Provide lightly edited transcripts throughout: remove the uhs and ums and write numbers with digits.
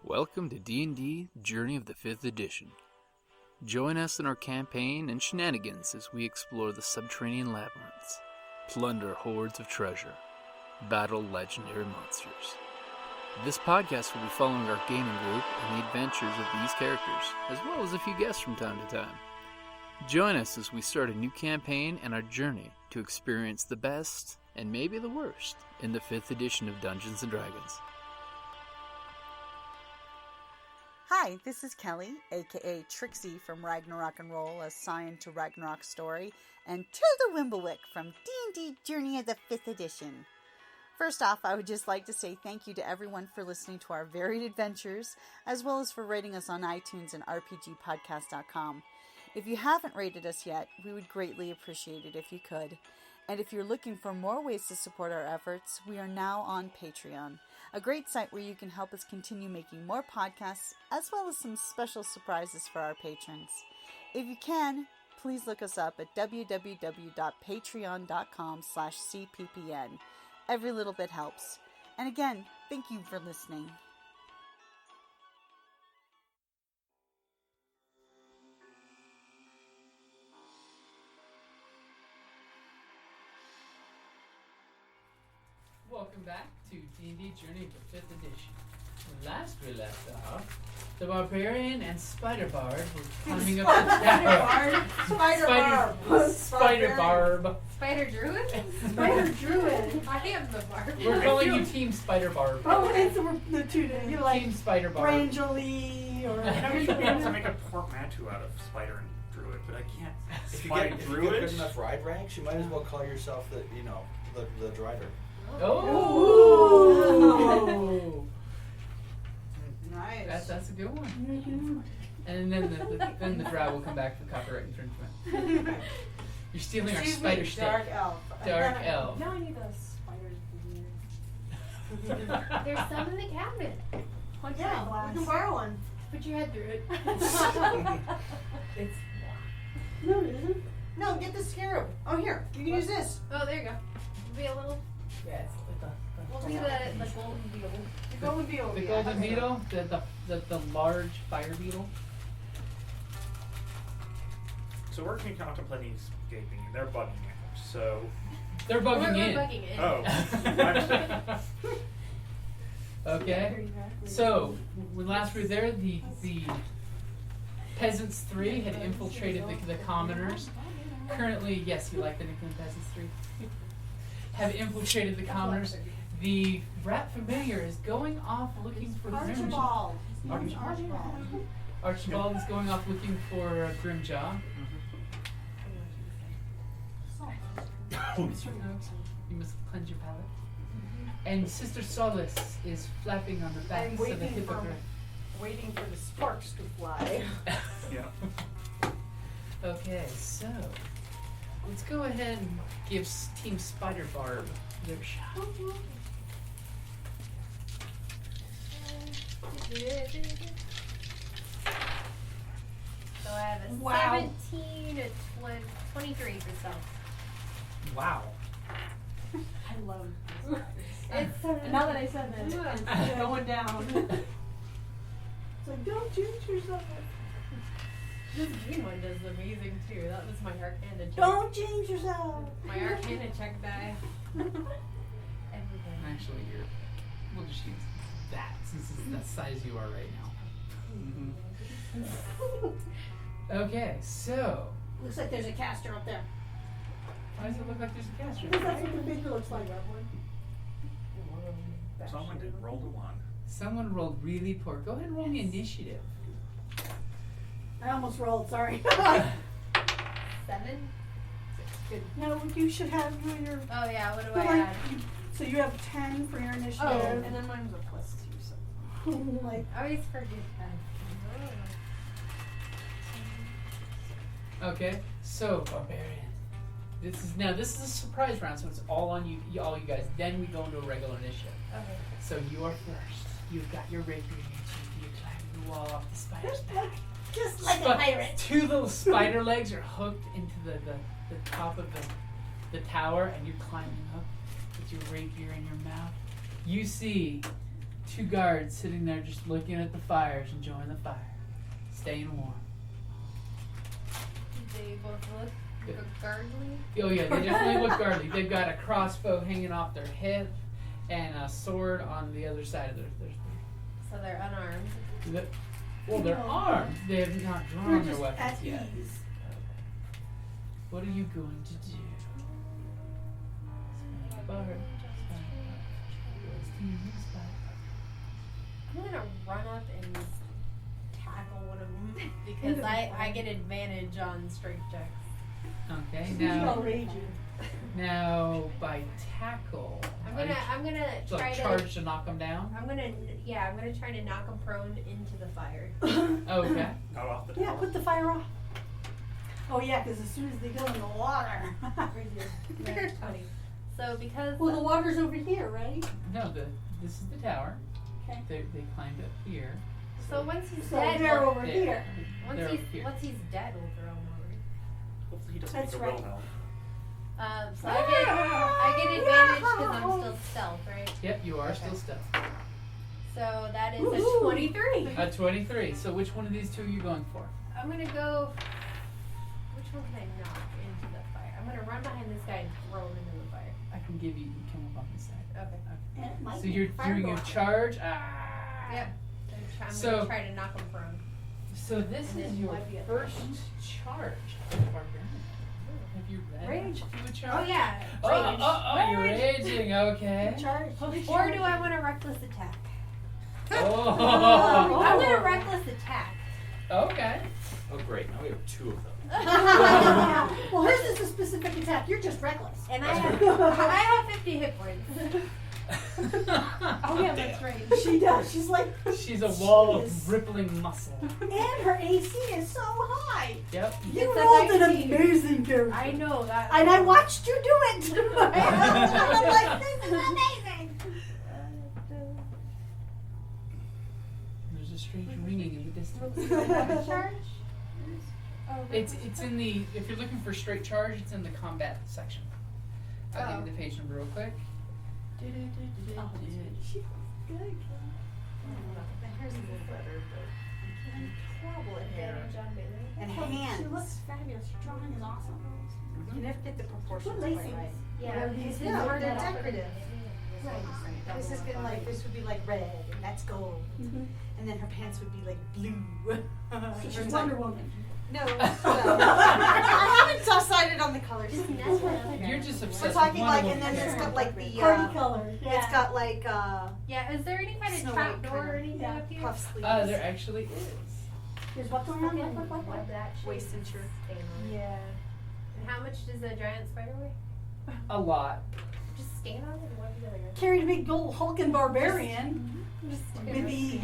Welcome to D&D Journey of the 5th Edition. Join us in our campaign and shenanigans as we explore the subterranean labyrinths, plunder hordes of treasure, battle legendary monsters. This podcast will be following our gaming group and the adventures of these characters, as well as a few guests from time to time. Join us as we start a new campaign and our journey to experience the best, and maybe the worst, in the 5th edition of Dungeons & Dragons. Hi, this is Kellie, aka Trixie from Ragnarok and Roll, assigned to Ragnarok Story, and Tilda Wimblewick from D&D Journey of the 5th Edition. First off, I would just like to say thank you to everyone for listening to our varied adventures, as well as for rating us on iTunes and rpgpodcast.com. If you haven't rated us yet, we would greatly appreciate it if you could. And if you're looking for more ways to support our efforts, we are now on Patreon, a great site where you can help us continue making more podcasts, as well as some special surprises for our patrons. If you can, please look us up at www.patreon.com/cppn. Every little bit helps. And again, thank you for listening. Welcome back to D&D Journey of the 5th Edition. Last we left off, the Barbarian and Spider Bard were climbing up the tower. Spider Barb. Spider Druid? Spider Druid. I am the barb. We're calling you Team Spider Barb. Oh, it's the two days. You like Team Spider Barb. Rangelly or... I know you'd be able to make a portmanteau out of Spider and Druid, but I can't. If you get good enough ride ranks, you might as well call yourself the driver. Oh! Nice. That's a good one. And then the drow will come back for copyright infringement. You're stealing our spider stick. Dark elf. Dark elf. Now I need those spiders. There's some in the cabinet. Yeah, we can borrow one. Put your head through it. It's... No, it isn't. No, get the scarab. Oh, here. You can use this. Oh, there you go. It'll be a little. Yeah, it's We'll be the golden beetle. the golden beetle. The golden beetle, the large fire beetle. So we're contemplating escaping, and they're bugging out. So. They're bugging We're in. bugging in. Oh, I understand. Okay. So when last we were there, the peasants 3 had infiltrated the commoners. Currently, yes, you like the nickname Peasants 3. Have infiltrated the commoners. The rat familiar is going off looking for Archibald. Archibald is going off looking for Grimjaw. You must cleanse your palate. And Sister Solace is flapping on the backs of the hippogriff. Waiting for the sparks to fly. Yeah. Okay, so let's go ahead and give Team Spider Barb their shot. So I have a Wow. 17, a 23 for self. Wow. I love this. It's Now that I said this, it's going down. It's like, don't jinx yourself. This green one does amazing too. That was my Arcana check. Don't jinx yourself. My Arcana check die. Everything. Actually, we'll just use that since it's the size you are right now. Okay, so Looks like there's a caster up there. why does it look like there's a caster? Because that's what the figure looks like. Someone did roll the one. Someone rolled really poor. Go ahead and roll the initiative. I almost rolled, sorry. 7? Good. No, you should have you and your... Oh yeah, what do But I like, add? so you have 10 for your initiative. Oh. And then mine was a +2, so... like, I always forget that. Okay, so Barbarian. This is a surprise round, so it's all on you guys. Then we go into a regular initiative. Okay. So you are first. You've got your rapier in your teeth. You're climbing the wall off the spider's back. just like a pirate. Two little spider legs are hooked into the top of the tower, and you're climbing up with your rapier in your mouth. You see 2 guards sitting there just looking at the fires, enjoying the fire, staying warm. They both look guardly. Oh yeah, they definitely look guardly. They've got a crossbow hanging off their hip and a sword on the other side of their So they're unarmed. well, they're armed. They have not We're drawn their just weapons at yet. ease. What are you going to do? I'm gonna run up and tackle one of them because I get advantage on strength checks. Okay, She's all now raging. by tackle, I'm gonna so try charge to knock them down. I'm gonna try to knock them prone into the fire. Okay. Not off the Yeah, top. put the fire off. Oh yeah, because as soon as they go in the water. That's funny. So because Well, the water's over here, right? No, this is the tower. Okay. They climbed up here. so once he's So dead, they're we'll- over here. They're over here. once he's dead, we'll throw him over. Hopefully he doesn't That's make a right. Wilhelm. So I get advantage because I'm still stealth, right? Yep, you are Okay. still stealth. So that is a Woohoo. 23. 23. So which one of these two are you going for? I'm gonna go. Which one can I knock into the fire? I'm gonna run behind this guy and throw him into the fire. I can give you come up on this side. Okay. And it might So be you're doing your fireball. charge. Yep. I'm So- gonna try to knock him prone. So this And is then your might be a- first charge of Barbarian. Have you read Rage. to do a charge? Oh yeah. Oh, Rage. you're raging. Okay. Charge. Or do I want a reckless attack? Oh. I'm gonna reckless attack. Okay. Oh, great. Now we have 2 of them. Well, hers is a specific attack. You're just reckless. And I have 50 hit points. Oh yeah, that's right. She does. She's like. She's a wall She is. of rippling muscle. And her AC is so high. Yep. You It's a rolled an 19. amazing character. I know that. And I watched you do it. I'm like, this is amazing. There's a strange ringing in the distance. Charge? Oh, It's in the, if you're looking for straight charge, it's in the combat section. I'll give you the page number real quick. Oh, she's good. Hers is better, but horrible at hair. And She hands. looks fabulous. Your drawing is awesome. You never get the proportions Put quite laces. right. Yeah, These No, are they're decorative. decorative. This is gonna like, this would be like red, and that's gold. And then her pants would be like blue. She's Hers Wonder like- Woman. No, well, I haven't decided on the colors. You're just We're obsessed with talking Wonder like, Woman and then it's hair. got like the, Party color. Yeah. it's got like, Yeah, is there any kind of Snow trap White door or kind of- anything yeah, up here? puff sleeves. There actually is. There's what going on? What? That should Waist cincher. stain on it. Yeah. And how much does a giant spider weigh? A lot. Just stain on it and what the other guy? Carried a big gold hulking barbarian. Just Maybe.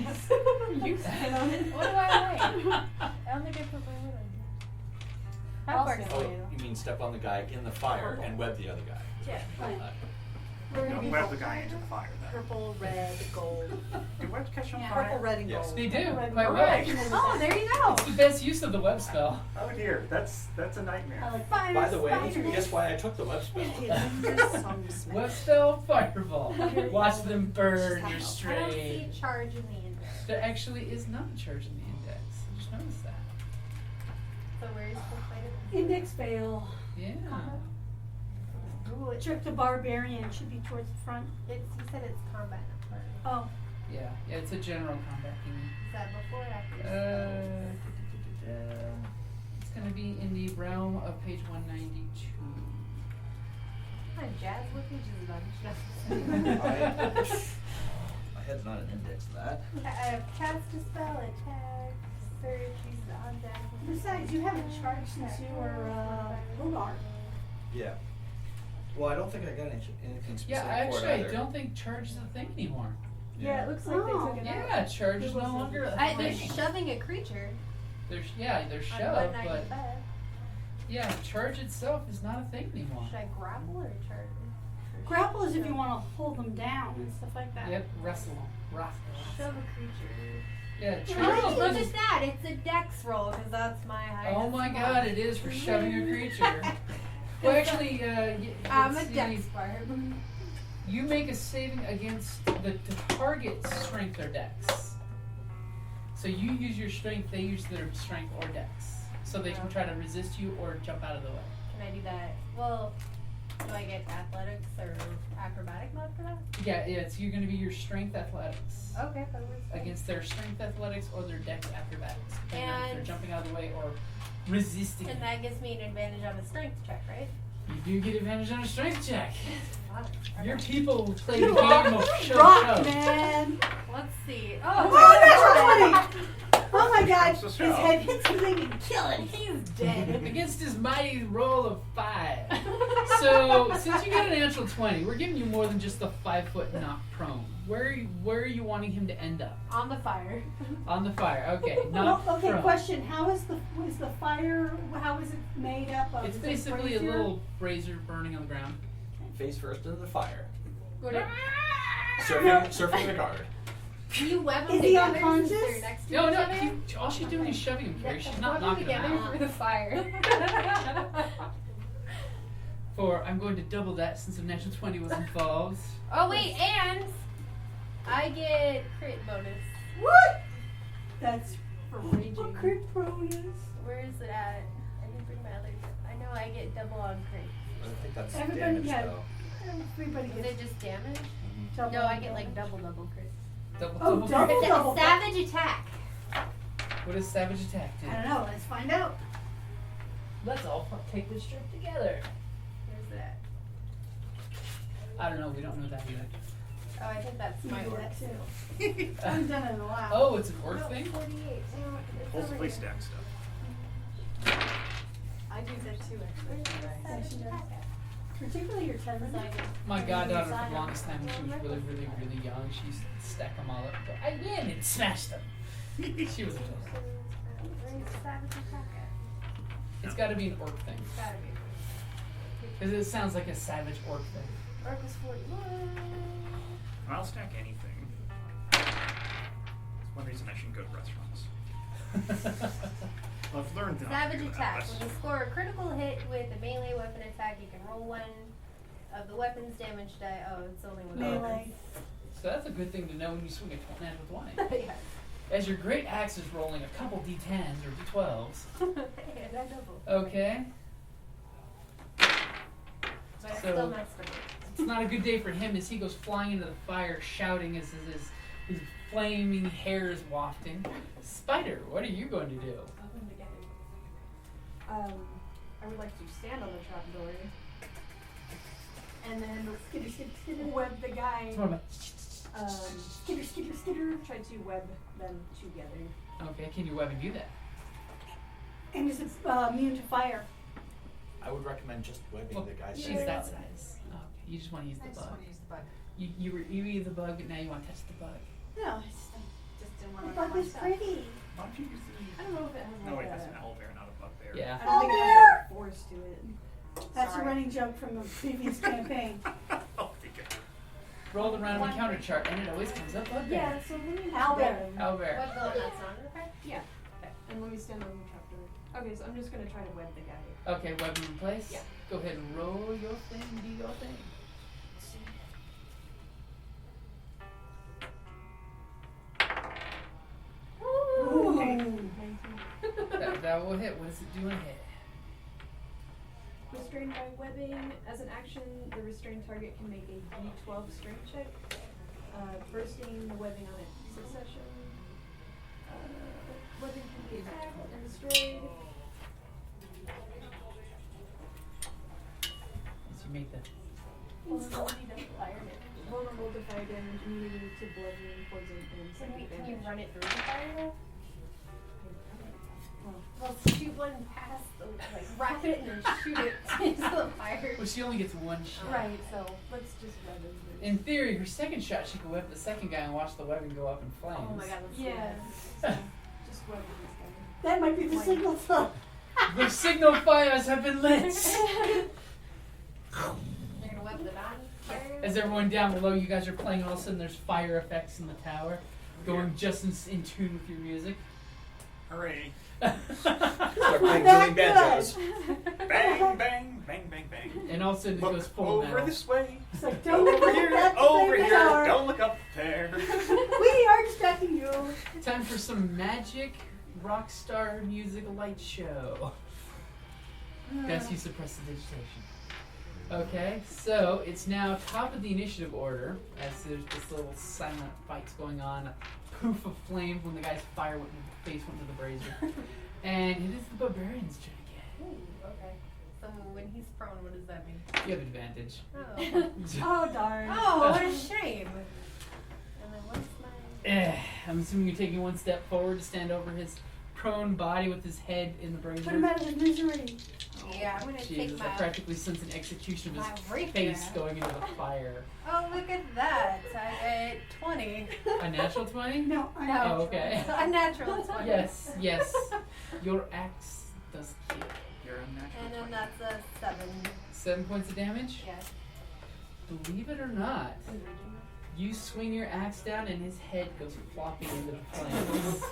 You stand on it. What do I weigh? I don't think I put my weight on here. How far does Oh, it you mean step on the guy in the fire and web the other guy? Yeah. We're gonna Don't be web the guy into the fire then. Purple, red, gold. Do webs catch on Yeah. fire? Purple, red, and Yes. gold. They do, Red quite and well. red. Oh, there you go. It's the best use of the web spell. Oh dear, that's a nightmare. I like Spider, By the way, spider. guess why I took the web spell? Web spell, fireball. Watch them burn your I don't see strain. charge in the index. There actually is not a charge in the index. I just noticed that. So where's the fighter? Index fail. Yeah. Ooh, it, Trick the barbarian should be towards the front. you said it's combat, not party. Oh, Yeah, it's a general combat game. Is that before or after? It's going to be in the realm of page 192. My jazz whippage is a bunch. My head's not an index to that. Cast a spell, attack, search, use the object. besides, you haven't charged since you were Hogarth. Yeah. Well, I don't think I got anything specific Yeah, for actually, it I either. don't think charge is a thing anymore. Yeah, it looks like they Oh. took it out. Yeah, charge is no longer a They're thing. shoving a creature They're on shoved, but 195. yeah, charge itself is not a thing anymore. Should I grapple or charge? Grapple is if you want to hold them down and stuff like that. Yep, wrestle. Shove a creature. Yeah, Oh, charge look is. at that! It's a dex roll because that's my highest. Oh my score. god, it is for shoving a creature. Well, actually, I'm a let's see. dex bard. You make a saving against the target's strength or dex. So you use your strength, they use their strength or dex. So they can try to resist you or jump out of the way. Can I do that? Well, do I get athletics or acrobatic mod for that? Yeah, it's you're going to be your strength athletics Okay, that works. against their strength athletics or their dex acrobatics. Depending on if they're And- jumping out of the way or resisting. And that gives me an advantage on a strength check, right? You do get advantage on a strength check. Fine. Your Okay. people play the You game of show. rock, man. Let's see. Oh, natural 20! Oh my god, Comes to his show. head hits something and kill it. He's dead. Against his mighty roll of 5. So, since you got a natural 20, we're giving you more than just the 5-foot knock prone. Where are you wanting him to end up? On the fire. On the fire. Okay, Well, not okay, prone. question. How is the fire, how is it made up of? It's Is it basically a brazier? little brazier burning on the ground. Face first into the fire. Would it, Surfing the guard. do you web them Is he together since unconscious? they're next to No, each no, other? all she's doing is shoving him, Kerrie. She's not Web them knocking him together out. for the fire. For I'm going to double that since a natural 20 was involved. Oh wait, and I get crit bonus. What? That's For what raging. crit pro is. Where is it at? I didn't bring my other. I know I get double on crit. I think that's Everybody damage got- though. Everybody Is gets it just damage? double. No, I get like double crit. Double, Oh, double. It's a savage attack. What does savage attack do? I don't know. Let's find out. Let's all take this trip together. Where's that? I don't know. We don't know that yet. Oh, I think that's my You do orc. that too. I haven't done it in a while. Oh, it's an orc No, thing? 48. No, it's over Mostly here. stack stuff. I do that too, actually. Yeah, she does. Particularly your tennis. My goddaughter, for the longest time, when she was really, really, really young, she used to stack them all up. But I win and smash them. She was a total. Where's savage attack at? It's got to be an orc thing. It's gotta be. Because it sounds like a savage orc thing. Orc is 41. I'll stack anything. That's one reason I shouldn't go to restaurants. I've learned that. Savage attack. When you score a critical hit with a melee weapon attack, you can roll one of the weapon's damage die. Oh, it's only one. Melee. So that's a good thing to know when you swing a natural 20. Yeah. As your great axe is rolling a couple d10s or d12s. Hey, I double. Okay. But it's So- still messed up. It's not a good day for him as he goes flying into the fire, shouting as his flaming hair is wafting. Spider, what are you going to do? I would like to stand on the trapdoor and then Skitter, skitter, skitter. web the guy. It's more of a- Skitter, skitter, skitter. Try to web them together. Okay, can you web and do that? And is it immune to fire? I would recommend just webbing Well, the guy's she's head. that size. Okay, you just want to use the bug. You use the bug, and now you want to touch the bug. No, Just didn't the want to bug is pretty. Why don't you use I don't know if it has the... No, like wait, that's a, an owlbear, not a bugbear. Yeah. I don't think it has Owlbear! like force to it. That's Sorry. a running joke from a previous campaign. Oh, thank you. Roll the random encounter chart, and it always comes up bugbear. Yeah, so let me Owlbear. Owlbear. Web the one that's not in the fire? Yeah. And let me stand on the trapdoor. Okay, so I'm just gonna try to web the guy. Okay, web him in place. Yeah. Go ahead and roll your thing, do your thing. Ooh. That will hit. What does it do in a hit? Restrained by webbing. As an action, the restrained target can make a D12 strength check, bursting the webbing on its succession. Webbing can be attacked and destroyed. As you make the Vulnerability to fire damage. Vulnerable to fire damage, immunity to bludgeoning, poison, and Can psychic you damage. run it through the fire though? Well, shoot one past the, like, wrap it and then shoot it into the fire. well, she only gets one shot. Right, so let's just web it. In theory, her second shot, she could web the second guy and watch the webbing go up in flames. Oh my god, let's do Yeah. that. Just web this guy. That might be the signal to. The signal fires have been lit. You're gonna web the non-fire? As everyone down below, you guys are playing, all of a sudden there's fire effects in the tower, going just in tune with your music. Hooray. Start playing That dueling banjos. Bang, bang, bang, bang, bang. And all of a sudden it goes Look full over metal. this way. like, don't look Over at here, that over thing here. door. Don't look up there. We are distracting you. Time for some magic rock star music light show. Best use of prestidigitation. Okay, so it's now top of the initiative order as there's this little silent fights going on. A poof of flames when the guy's face went to the brazier. And it is the Barbarian's turn again. Ooh, okay. So when he's prone, what does that mean? You have advantage. Oh. Oh, darn. Oh, what a shame. And then what's my... I'm assuming you're taking one step forward to stand over his prone body with his head in the brazier. Put him out of his misery. Yeah, I'm gonna Jesus, take I my... practically sense an execution of my his rapier. face going into the fire. Oh, look at that. I got 20. A natural 20? No, I No. know. Oh, okay. A natural 20. Yes. Your axe does kill. You're unnatural. And then that's a 7. 7 points of damage? Yeah. Believe it or not, you swing your axe down and his head goes flopping into the flames.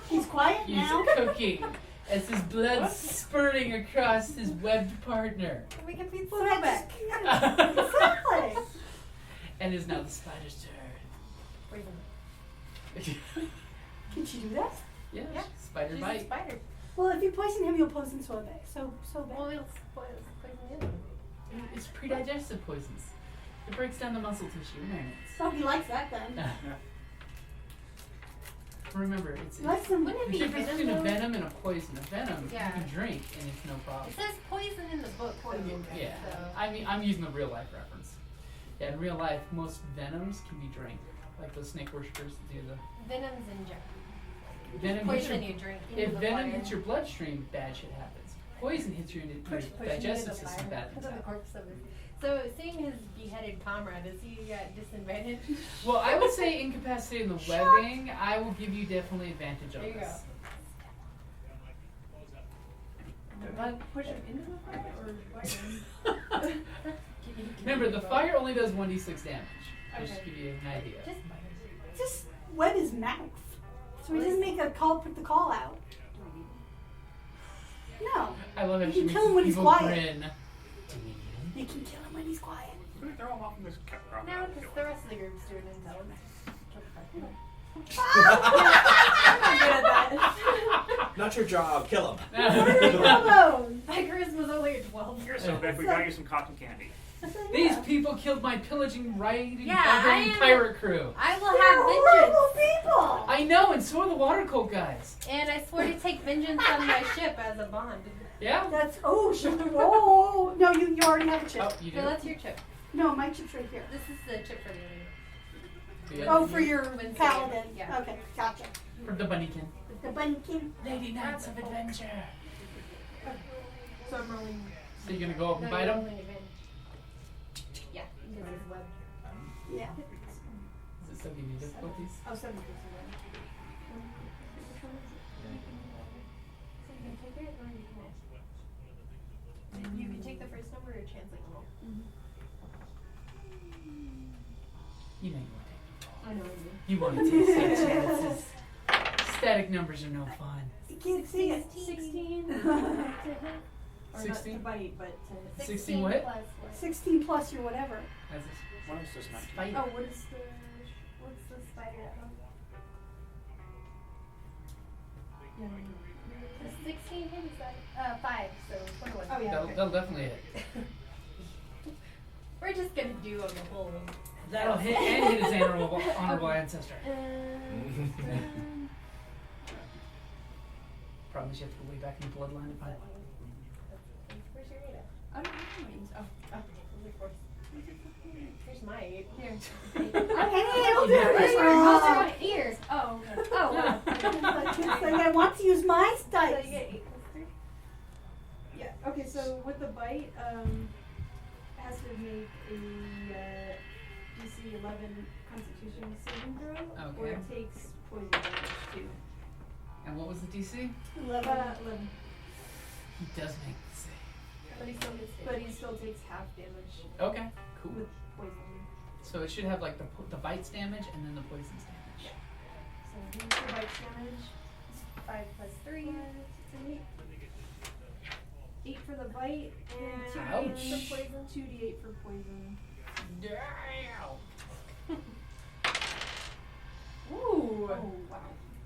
He's quiet He's now. cooking as his blood spurting across his webbed partner. We can be Well, throwback. Exactly. And is now the spider's turn. Can she do that? Yeah, Yeah, spider She's a bite. spider. Well, if you poison him, you'll poison Sorbet. So bad. Well, it'll spoil poison you. It's pre-digestive poisons. It breaks down the muscle tissue. So he likes that then. Remember, it's Likes them. Wouldn't it the be difference venom, between a though? venom and a poison. A venom Yeah. you can drink and it's no problem. It says poison in the book. Poison. Yeah, So. I mean, I'm using the real life reference. Yeah, in real life, most venoms can be drank, like those snake worshippers that do the Venom's injected. venom. Hits Poison your, you drink into if the venom fire. hits your bloodstream, bad shit happens. Poison hits your Push digestive into the system, fire. bad Into things the happen. corpse of it. So, seeing his beheaded comrade, is he at disadvantage? Well, I would say incapacitating the webbing. I will give you definitely advantage on There you go. this. Push him into the fire or fire him? Remember, the fire only does 1d6 damage. Just to Okay. give you an idea. Just wet his mouth. So he doesn't make a call, put the call out. No. I love how You she can makes kill him this when he's evil quiet. grin. You can kill him when he's quiet. Throw him off in this cat. No, because the rest of the group's doing intelligence. I'm good at that. Not your job. Kill him. Elbows. My charisma's only a 12. Here, so Beck, we got you some cotton candy. These people killed my pillaging, rioting, Yeah, barbarian I am- pirate crew. I will They're have horrible vengeance. people. I know, and so are the water cult guys. And I swear to take vengeance on my ship as a bond. Yeah? That's oh no, you already have a chip. Oh, you do? So that's your chip. No, my chip's right here. This is the chip for the Yeah. Oh, for your Wednesday. paladin. Yeah. Okay, gotcha. For the bunnykin. The bunnykin. Lady Knights of Adventure. So I'm rolling. So you're gonna go up and bite you're him? rolling advantage. Yeah, because it's web. Yeah. Does it still give you difficulties? Oh, 7. So you can take it or you can. You can take the first number or chance like roll. You know you want to. I know I do. You want to take some chances. Static numbers are no fun. You can't see it. 16. Or 16? not to bite, but to 16 what? plus what? 16 plus your whatever. That's a What is this, 19? spider. Oh, what's the spider at home? Yeah. Does 16 hit? Is that 5? So 21. Oh yeah. That'll definitely hit. We're just gonna do a whole. That'll hit and hit his honorable ancestor. Problem is you have to go way back in the bloodline to find it. Where's your data? I don't have mine. Oh, of course. Here's my 8. Here. Okay, I'll do Where's this your wrong. my ears? Oh, okay. Oh, wow. It's like I want to use my So dice. you get 8 plus 3? Yeah. Okay, so with the bite, has to make a DC 11 Constitution saving throw, or Okay. it takes poison damage too. And what was the DC? 11. 11. He does make the save. But he still gets But he still takes half damage Okay, cool. with poison. So it should have like the bites damage and then the poisons damage. So here's the bite damage. 5 plus 3. 8. 8 for the bite and 2d8 Ouch. for poison. 2d8 for poison. Damn. Oh Ooh. wow.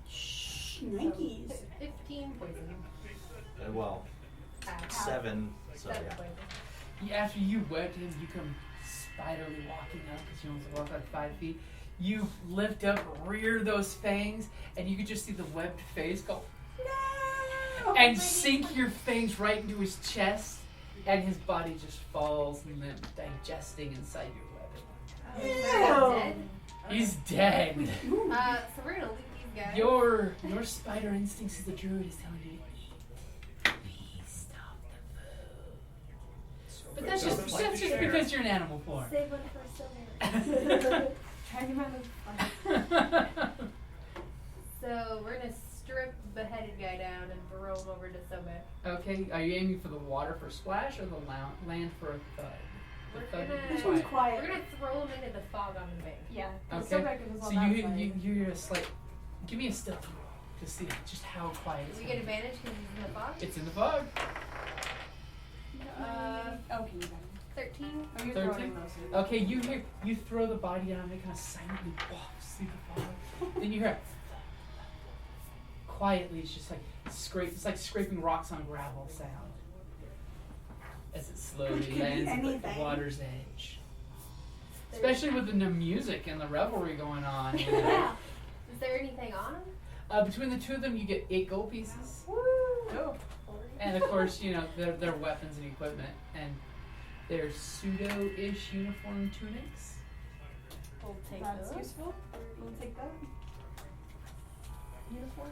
Shh, Nikes. 15 poison. Well, Half. 7. So 7 yeah. poison. After you webbed him, you come spiderly walking up because you only walk like 5 feet. You lift up, rear those fangs, and you can just see the webbed face go No! and sink your fangs right into his chest, and his body just falls limp, digesting inside your webbing. Dead? He's dead. So we're gonna leave these guys. Your spider instincts as a druid is telling you to eat. Please stop the food. But that's just because you're an animal form. Save one for summer. Drag him out of So we're gonna strip the headed guy down and throw him over to Sobek. Okay, are you aiming for the water for splash or the land for a thud? The We're thud gonna- is This one's quiet. quiet. We're gonna throw him into the fog on the bank. Yeah. Okay. So back was So on that you side. hear a slight. Give me a stealth roll to see just how quiet Do it's we gonna get be. advantage because he's in the fog? It's in the fog. Okay, you got it. 13. Oh, you're 13? throwing those. Okay, you throw the body down and it kind of silently walks through the fog. Then you hear quietly, it's just like it's like scraping rocks on gravel sound as it slowly Which could be lands at the anything. water's edge. Especially with the music and the revelry going on. You know? Yeah. Is there anything on him? Between the two of them, you get 8 gold pieces, Woo! Oh. and of course, you know their weapons and equipment, and their pseudo-ish uniform tunics. We'll take That's those. useful. We'll take that. Uniform.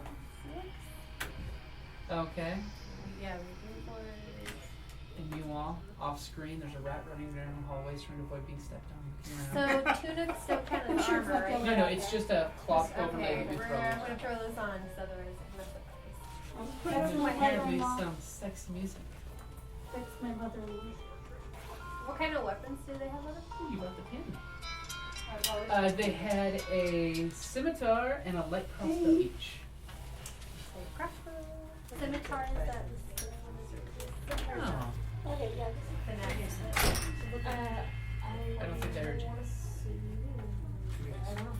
Okay. Yeah, uniform. And you all, off screen, there's a rat running down the hallways trying to avoid being stepped on. You know. So tunics don't count as Sure, armor, fuck right? No, it's just a cloth overlay Okay, that we I'm throw. gonna throw this on because otherwise it mess up I'll just put And it there's on my apparently head. some sexy music. That's my mother. What kind of weapons do they have on them? Ooh, you got the pin. They had a scimitar and a light crossbow each. Crossbow. Scimitar is that. Oh. Okay, yeah. I don't think they're urgent.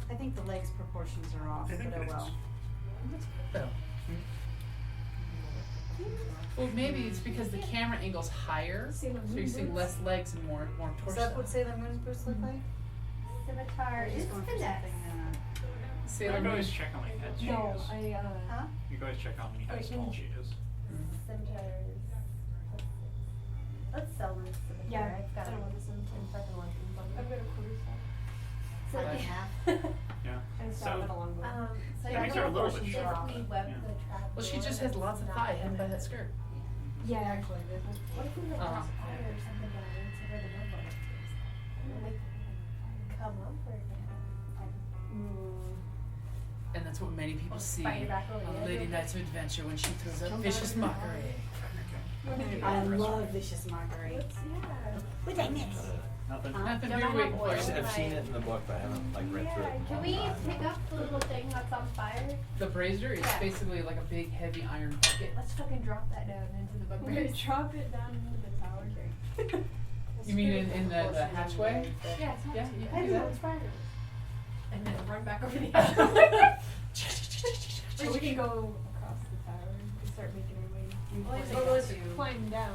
I think the legs proportions are off, I think but oh it is. well. Oh. Well, maybe it's because the camera angle's higher, so you're seeing less legs and more Is torso. that what Sailor Moon's boots look like? Scimitar Or is just going for finesse. something, Sailor You Moon. guys check how many heads she No, is. Huh? You guys check how many heads Wait, tall she is. Scimitar is. Let's sell this scimitar. Yeah, I've got I don't it want this one. in fucking London. I've got a quarter staff. So, Like half. Yeah. And So- staff it along the way. so Yeah, yeah, these are a little bit if short. we web Yeah. the trap. Well, she just has lots of thigh hidden by that skirt. Yeah, actually. What if we like Uh-huh. fire or something down into where the web is? And they come up or And that's what many people see Fight back over on the Lady edge. Nights of Adventure when she throws up vicious mockery. I love vicious mockery. What did I miss? Nothing. Nothing Don't here I waiting have for oil? you. I've seen it in the book, but I haven't like read through it. in a Can long we time. pick up the little thing that's on fire? The brazier is Yeah. basically like a big heavy iron bucket. Let's fucking drop that down into the We're gonna bugbears. drop it down into the tower. You mean in the hatchway? Yeah, it's not Yeah, too you bad. can do that. And then run back over the edge. Or we can go across the tower and start making our way. Well, I think Or let's that's too climb down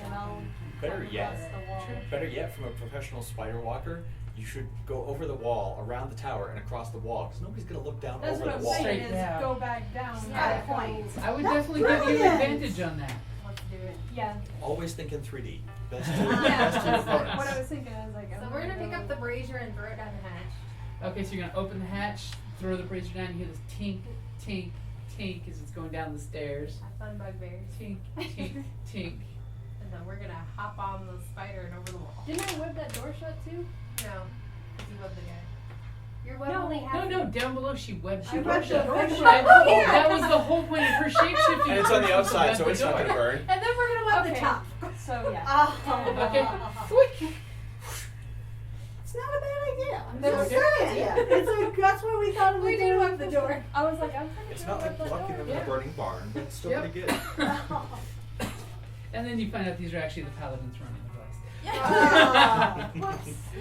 and I'll Better climb yet, across the wall. better yet, from a professional spider walker, you should go over the wall, around the tower, and across the wall, because nobody's gonna look down That's over what the I'm wall. saying Straight is down. go back down. Yeah, not point. go- I would That's definitely give you brilliant. advantage on that. Let's do it. Yeah. Always think in 3D. Best to, Yeah, best to that's opponents. what I was thinking. I was like, So I'm we're gonna pick go- up the brazier and throw it down the hatch. Okay, so you're gonna open the hatch, throw the brazier down, you hear this tink, tink, tink as it's going down the stairs. Have fun, bugbears. Tink, tink, tink. And then we're gonna hop on the spider and over the wall. Didn't I web that door shut too? No, you web the guy. Your web No, only has. No, down below she webbed I you. webbed the door And shut. Oh, yeah. That was the whole point of her shapeshifting. And it's on the outside, Web so the it's not door. gonna burn. And then we're gonna web Okay. the top. So yeah. Okay. Quick. It's not a bad idea. I'm There just was- saying. yeah. That's what we thought of We did web the door. I was like, I'm pretty It's sure not like web that locking door. them in a burning barn, but it's still Yep. pretty good. And then you find out these are actually the paladins running the place.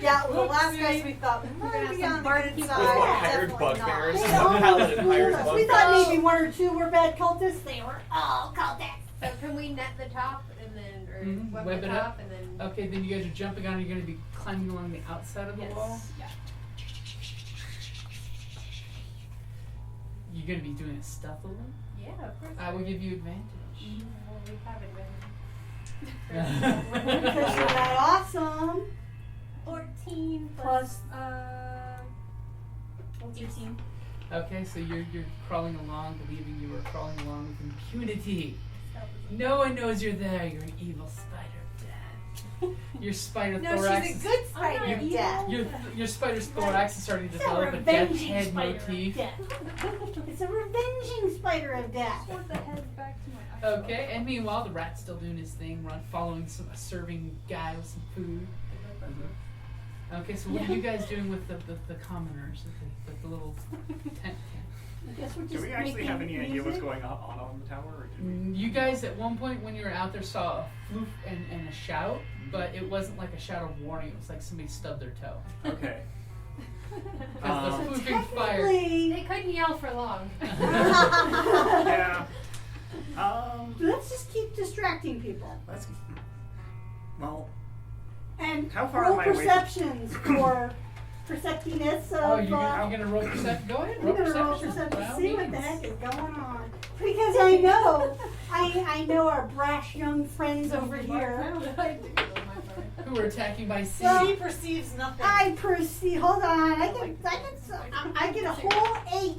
Yeah, well, the last guys we thought might be on the good With side. what, hired Definitely bugbears? not. One paladin hires We bugbears. thought maybe one or two were bad cultists. They were all cultists. So can we net the top and then, or web Web the it top up. and then? Okay, then you guys are jumping on. You're going to be climbing along the outside of the wall. Yeah. You're going to be doing a stealth roll. Yeah, of course. I will give you advantage. Well, we have it ready. Because you're that awesome. 14 Plus, 18. Okay, so you're crawling along, believing you are crawling along with impunity. No one knows you're there. You're an evil spider of death. Your spider No, thorax. she's a good spider I'm of not death. Your spider's thorax is starting to it's a develop a death revenging head spider motif. of death. It's a revenging spider of death. Want the head back to my Okay, and meanwhile the rat's still doing his thing, following a serving guy with some food. Okay, so what are you guys doing with the commoners, with the little tent? I guess we're Do just we actually have any making idea what's music. going on the tower? Or did we? You guys at one point when you were out there saw a floof and a shout, but it wasn't like a shout of warning. It was like somebody stubbed their toe. Okay. Because the floofing fire. They couldn't yell for long. Yeah. Let's just keep distracting people. Let's. Well, And How far roll am I away from- perceptions for perceptiness of. Oh, you're gonna roll perception? Go ahead, I'm roll gonna roll perception. perception by to all see what the means. heck is going on. Because I know our brash young friends over here. Who are attacking by sea. She perceives nothing. I perceive. Hold on. I get a whole 8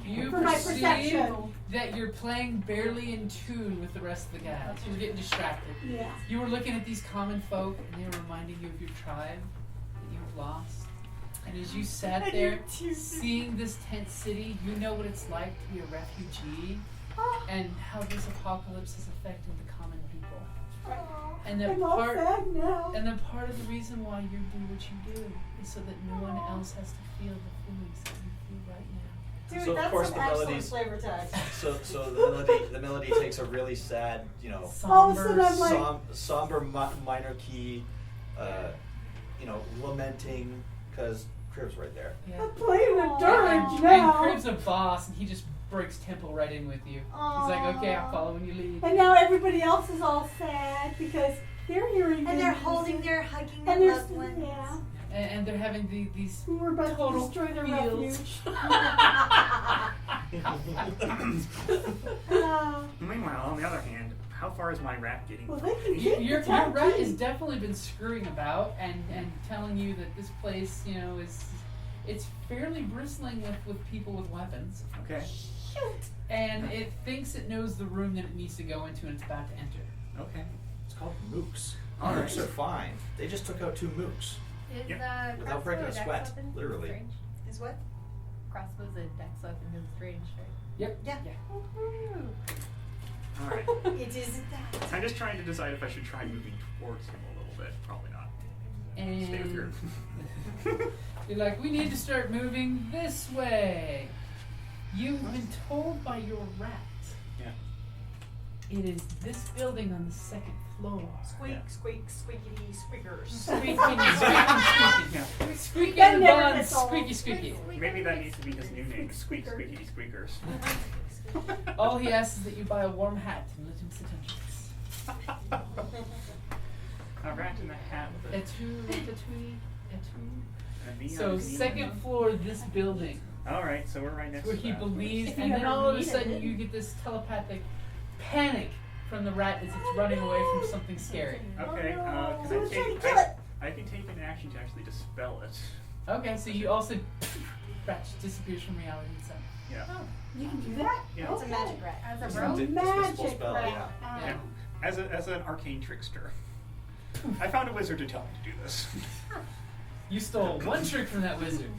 You for my perceive perception. that you're playing barely in tune with the rest of the guys. You're getting distracted. Yeah. You were looking at these common folk, and they were reminding you of your tribe that you've lost. And as you sat there, seeing this tent city, you know what it's like to be a refugee, and how this apocalypse is affecting the common people. And the I'm all part, sad now. and the part of the reason why you do what you do is so that no one else has to feel the feelings that you feel right now. Dude, So, of that's course, some the excellent melodies- flavor text. So the melody takes a really sad, Somber, so I'm like- somber minor key, lamenting, because Crib's right there. yeah. I'm playing with And Dirge now. Crib's a boss, and he just breaks tempo right in with you. He's like, okay, I'll follow when you leave. And now everybody else is all sad because they're hearing And they're the holding music. their, hugging and their they're loved ones. yeah. And they're having these We were about to total destroy their feels. refuge. Meanwhile, on the other hand, how far is my rat getting? Well, they can Your, keep your the top rat key. has definitely been screwing about and telling you that this place, it's fairly bristling with people with weapons. Okay. And it thinks it knows the room that it needs to go into and it's about to enter. Okay. It's called mooks. All right. Mooks are fine. They just took out 2 mooks. Is Yep. Without breaking a crossbow sweat, dex weapon? literally. Strange? Is what? Crossbow's a dex weapon who's strange, right? Yep. Yeah. All right. It isn't that. I'm just trying to decide if I should try moving towards him a little bit. Probably not. Stay with your. And you're like, we need to start moving this way. You've been told by your rat. Yeah. It is this building on the 2nd floor. Squeak, Yeah. squeak, squeaky, squeakers. Squeaky, squeaky. Yeah. Squeaky That in the never bun, gets old. squeaky, squeaky. Maybe that needs to be his new name. Squeak, squeaky, squeakers. All he asks is that you buy a warm hat and let him sit on it. A rat in a hat with a. Etui. a neon So green 2nd one. floor, this building, All right, so we're right next where to he that. believes, If you and then ever all of a needed sudden it. you get this telepathic panic from the rat as it's running away from something scary. Okay, Oh, can no. Someone's trying to I kill it. I can take an action to actually dispel it. Okay, so you also rat just disappears from reality itself. Yeah. You can do that? Yeah. It's a magic rat. As It's a a rogue? dismissible Magic spell, rat. yeah. Yeah. As an arcane trickster. I found a wizard to tell me to do this. You stole one trick from that wizard.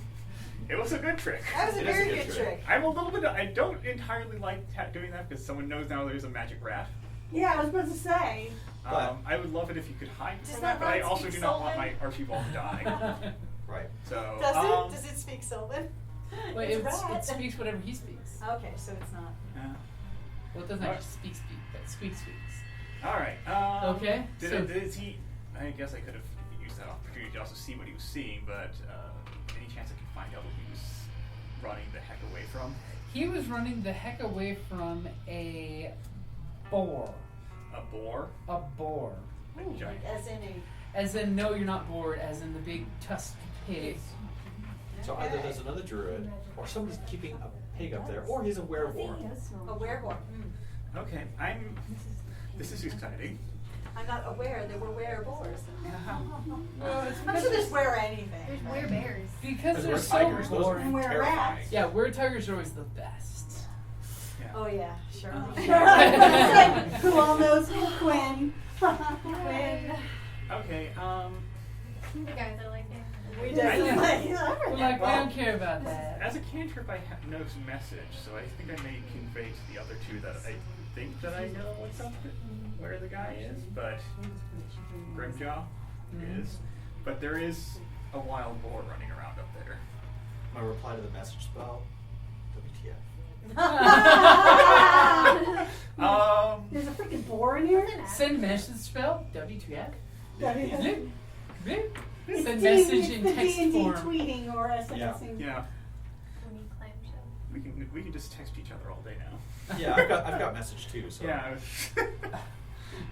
It was a good trick. That was a It is a very good good trick. trick. I'm a little bit. I don't entirely like doing that because someone knows now there's a magic rat. Yeah, I was about to say. But- I would love it if you could hide Does from that that, but I rat also speak do not want Sylvan? my Archibald to die. Right. So. Does it? Does it speak Sylvan? Wait, It's it rat. speaks whatever he speaks. Okay, so it's not. Yeah. Well, it doesn't actually speak, but speaks. Alright, Okay, so- Did he... I guess I could have used that opportunity to also see what he was seeing, but any chance I could find out what he was running the heck away from? He was running the heck away from a boar. A boar? A boar. Like a giant. As in, no, you're not bored. As in the big tusked pig. So either there's another druid, or somebody's keeping a pig up there, or he's a werewolf. A werewolf. Okay, this is exciting. I'm not aware there were werewolves. Well, it's I'm sure there's were anything. There's werebears. because Because they're we're tigers, so those are boring. And we're terrifying. rats. Yeah, were-tigers are always the best. Yeah. Oh yeah, sure. Who all knows Quinn? Quinn. Okay, The guys are like, We I definitely. We're like, we don't care about that. as a cantrip, I know his message, so I think I may convey to the other two that I think that I know what's up, where the guy is, but Grimjaw is. But there is a wild boar running around up there. My reply to the message spell, WTF. There's a freaking boar in here. Send message spell. WTF. It's Send D- message it's in the text D&D form. tweeting or SMSing. Yeah, when you climb show. we can just text each other all day now. Yeah, I've got message too, so Yeah.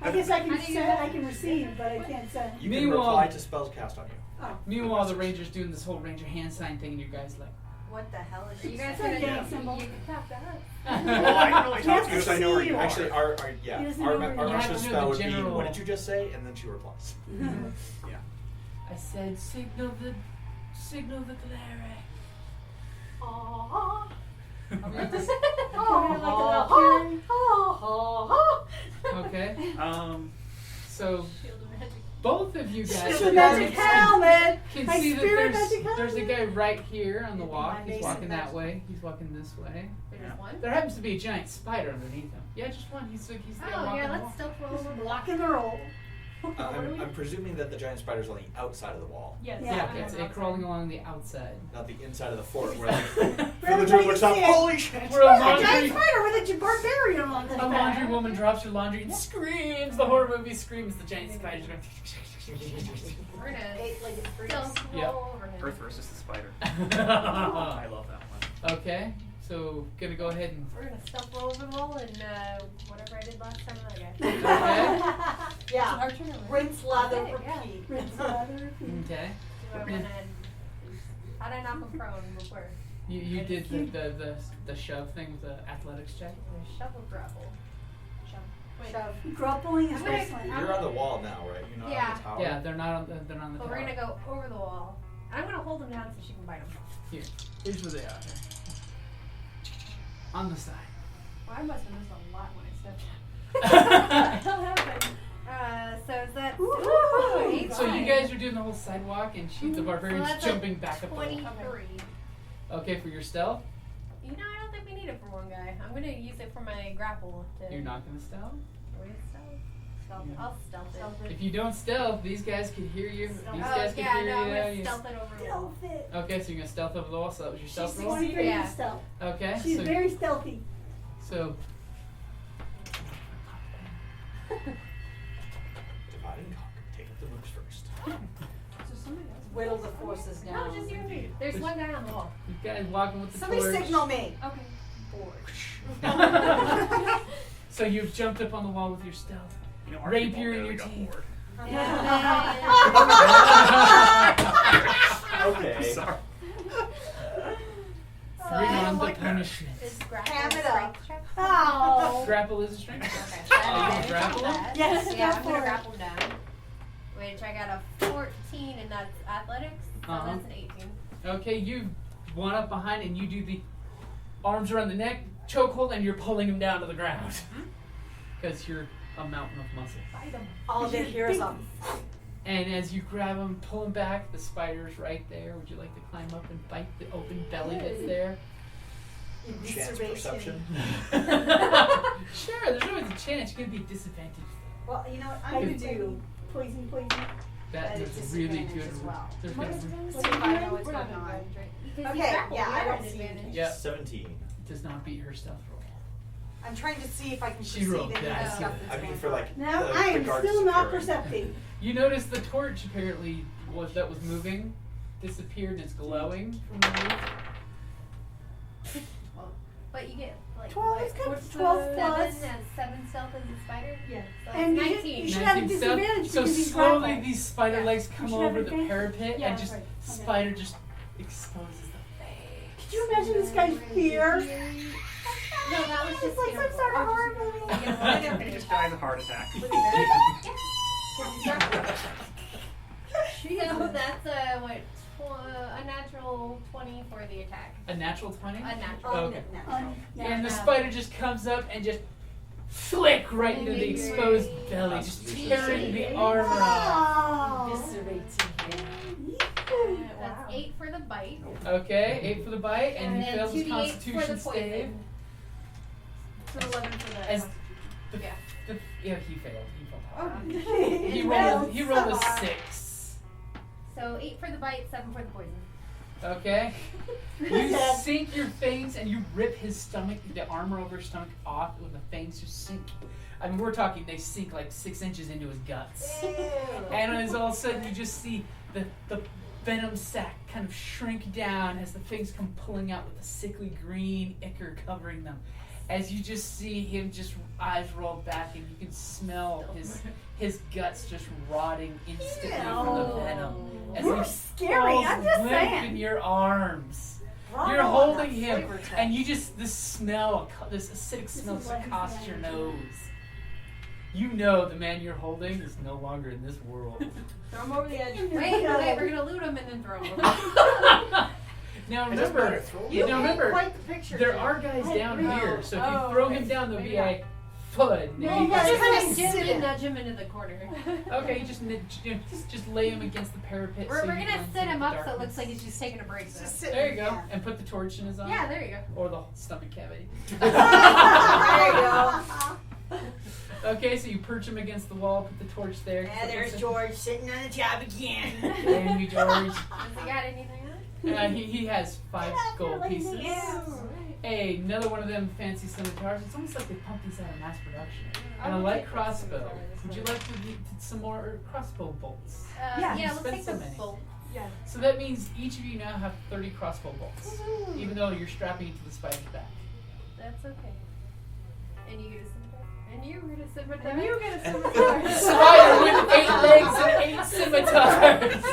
I guess I How can do you- send, I can receive, but I can't send. you can Meanwhile- reply to spells cast on you. Oh. Meanwhile, the ranger's doing this whole ranger hand sign thing, and you guys like. What the hell is Are she you guys saying? gonna Yeah, do? symbol. You can tap that. Well, I can only He talk has to to you because I know where see you you. are. Actually, He doesn't know where our you have message to know spell the would be, general- what did you just say? And then she replies. Yeah. I said, signal the cleric. Aww. I'm like this. Okay. So Shield of magic. both of you guys Shield of magic helmet. can My see that spirit there's magic a helmet. guy right here on the Maybe walk. my He's basic walking that magic. way. He's walking this way. There's Yeah. one. There happens to be a giant spider underneath him. Yeah, just one. He's the guy Oh walking yeah, the let's wall. stealth roll over the Rock block. and roll. I'm presuming that the giant spider's on the outside of the wall, Yes. Yeah, it's crawling along the outside. not the inside of the fort where like, Where the everybody druid looks can up, see it. holy shit! We're a A giant laundry. spider with a barbarian on the A laundry woman drops her laundry and screams. The horror movie screams. The giant spider's going. We're gonna Eight-legged freaks. stealth roll Yep. over him. Earth versus the spider. I love that one. Okay, so gonna go ahead and. We're gonna stealth roll over the wall and whatever I did last time with that guy. Okay. Yeah. Our turn over. Rinse, lather, Okay, yeah. repeat. Rinse, lather. Okay. So I went ahead. How'd I knock him prone before? You did the shove thing with the athletics check. Shovel grapple. Shove. Wait. Shove. Grappling is I'm gonna- wrestling. You're on the wall now, right? You're not Yeah. on the tower. Yeah, they're not on the But tower. we're gonna go over the wall. I'm gonna hold him down so she can bite him. Here's where they are. On the side. Well, I must have missed a lot when I stepped down. What the hell happened? So is that Woo-hoo! eight? So you guys are doing the whole sidewalk, and the barbarian's that's jumping back up the wall. 23. Okay, for your stealth, You know, I don't think we need it for one guy. I'm gonna use it for my grapple to. you're not gonna stealth. Wait, stealth. Yeah. I'll stealth it. If you don't stealth, these guys can hear you. These Oh guys can yeah, hear no, I'm you. gonna You- stealth it over the wall. Stealth it. Okay, so you're gonna stealth over the wall. So that was your stealth roll. 23 Yeah. stealth. Okay, She's so very stealthy. so Divide and conquer. Take up the moves first. So somebody else. Whittle the forces No, down. just you and me. There's one guy on the wall. you guys walking with the Somebody torch. signal me. Okay. So you've jumped up on the wall with your stealth. You know, our Rapier people in really your got teeth. bored. Okay. Sorry. Bring on the like that. punishment. Is grapple Ham a it up. strength check? Oh. Grapple is a strength. Okay, Oh, so I have advantage grapple? on that. Yes, Yeah, go I'm for gonna it. grapple down. Which I got a 14, and that's athletics. So Uh-huh. that's an 18. Okay, you one up behind and you do the arms around the neck, chokehold, and you're pulling him down to the ground. Because you're a mountain of muscle. Fight him. All they hear is a. And as you grab him, pull him back, the spider's right there. Would you like to climb up and bite the open belly that's there? Chance evisceration. perception. Sure, there's always a chance. You're going to be disadvantaged. Well, you know what? I'm I gonna could do. Poison. That That is is really disadvantage good. as well. There's What gonna is be- it? Let's see if I know what's We're not going gonna on. go because Okay, he's grappled, yeah, we I are don't at see advantage. Yeah. 17. does not beat her stealth roll. I'm trying to see if I can She perceive rolled any of bad. the stuff I that's mean, going for like Now the, I the am guards still not securing. perceptive. You notice the torch apparently that was moving disappeared and is glowing from the roof. But you get like 12 is good. what's 12 the plus. 7 stealth as a spider? Yeah. So And it's you 19. should have a 19 disadvantage So because he's slowly grappled. these spider Yeah. legs You come should have over the advantage. parapet Yeah, and just right. Okay. spider just exposes the face. Could you imagine this guy's fear? No, that was It's just like some sort of horror movie. He just dies a heart attack. So that's a natural 20 for the attack. A natural 20? A natural. Oh, okay. Yeah. And the spider just comes up and just flick right into the exposed belly, just tearing the armor off. Wow. That's 8 for the bite. Okay, 8 for the bite, and he then fails his 2d8 for constitution the save. poison. So 11 for that. As Yeah. yeah, he failed. He failed. Okay. He rolled a 6. So 8 for the bite, 7 for the poison. Okay. You sink your fangs and you rip his stomach, the armor over his stomach off when the fangs just sink. I mean, we're talking they sink like 6 inches into his guts. And as all of a sudden you just see the venom sac kind of shrink down as the fangs come pulling out with the sickly green ichor covering them. As you just see him just eyes roll back and you can smell his guts just rotting instantly from the venom. As You're he scary, falls I'm just limp saying. in your arms. Bravo You're on holding that him, flavor test. and you just, this smell, this acidic smell is just like accosts your insanity. nose. You know the man you're holding is no longer in this world. Throw him over the edge. Wait, we're gonna loot him and then throw him. Now It doesn't matter, remember, throw him You now paint remember, quite the picture. there Jim. are guys down here, so if you Oh, throw okay. him down, there'll Maybe be a thud. No, Maybe yeah, you just can- kinda Just sit in. nudge him into the corner. Okay, you just lay him against the parapet. We're so gonna he blends set into him the up so it darkness. looks like he's just taking a break. Just Though. sit There you go, yeah. and put the torch in his eye. Yeah, there you go. Or the stomach cavity. There you go. Okay, so you perch him against the wall, put the torch there. And there's George sitting on the job again. Thank you, George. Has he got anything on? He has 5 gold pieces. Another one of them fancy scimitars. It's almost like they pump these out of mass production. And a light crossbow. Would you like to get some more crossbow bolts? Yeah, Yeah, let's spend take so the many. bolt. Yeah. So that means each of you now have 30 crossbow bolts, even though you're strapping it to the spider's back. That's okay. And you get a scimitar. And you get a scimitar. And you get a scimitar. Spider with 8 legs and 8 scimitars.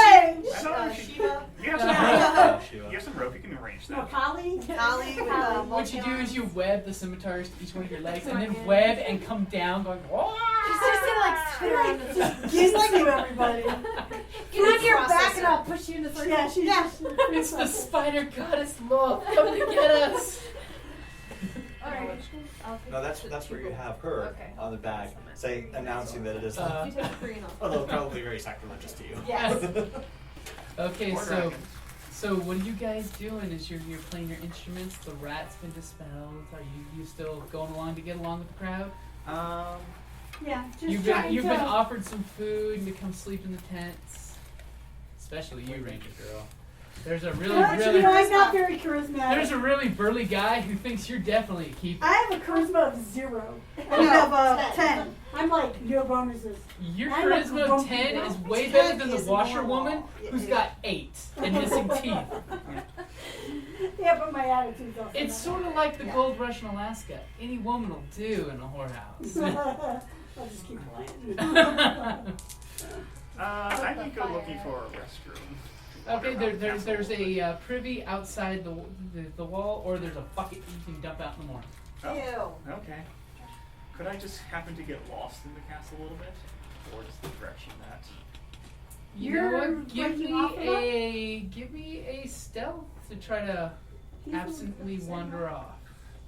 I don't know if Shiva. you have some Shiva. you have some rope, you can arrange No, that. Polly. Holly with What you do is you web the scimitars to each one of your legs, and then web and come down, going. Whoa! She's just gonna like spin around the Gives you everybody. Get on your back and I'll push you in the circle. Yeah, she's It's the spider goddess love. Come to get us. Alright. No, that's where you have her Okay. on the bag, announcing that it is. You take the 3 and I'll. Although probably very sacrilegious to you. Yes. Okay, Or so dragon. so what are you guys doing? Is you're playing your instruments? The rat's been dispelled. Are you still going along to get along with the crowd? Yeah, just You've trying been to. offered some food and to come sleep in the tents. Especially you, Ranger Girl. There's a really Well, you know, I'm not very there's charismatic. a really burly guy who thinks you're definitely a keeper. I have a charisma of 0. And No, you have a 10. 10. I'm like, no bonuses. Your I'm a charisma of grumpy 10 guy. is way 10 better than the is washerwoman normal. who's got 8 and missing teeth. Yeah, but my attitude's also It's not sort of like the Yeah. gold rush in Alaska. Any woman will do in a whorehouse. I'll just keep playing. I could go looking for a restroom. Okay, there's a privy outside the wall, or there's a bucket you can dump out in the morning. Oh, Ew. okay. Could I just happen to get lost in the castle a little bit? Or is the direction that... You You're know what? breaking off a lot? Give me a stealth to try to absently wander off.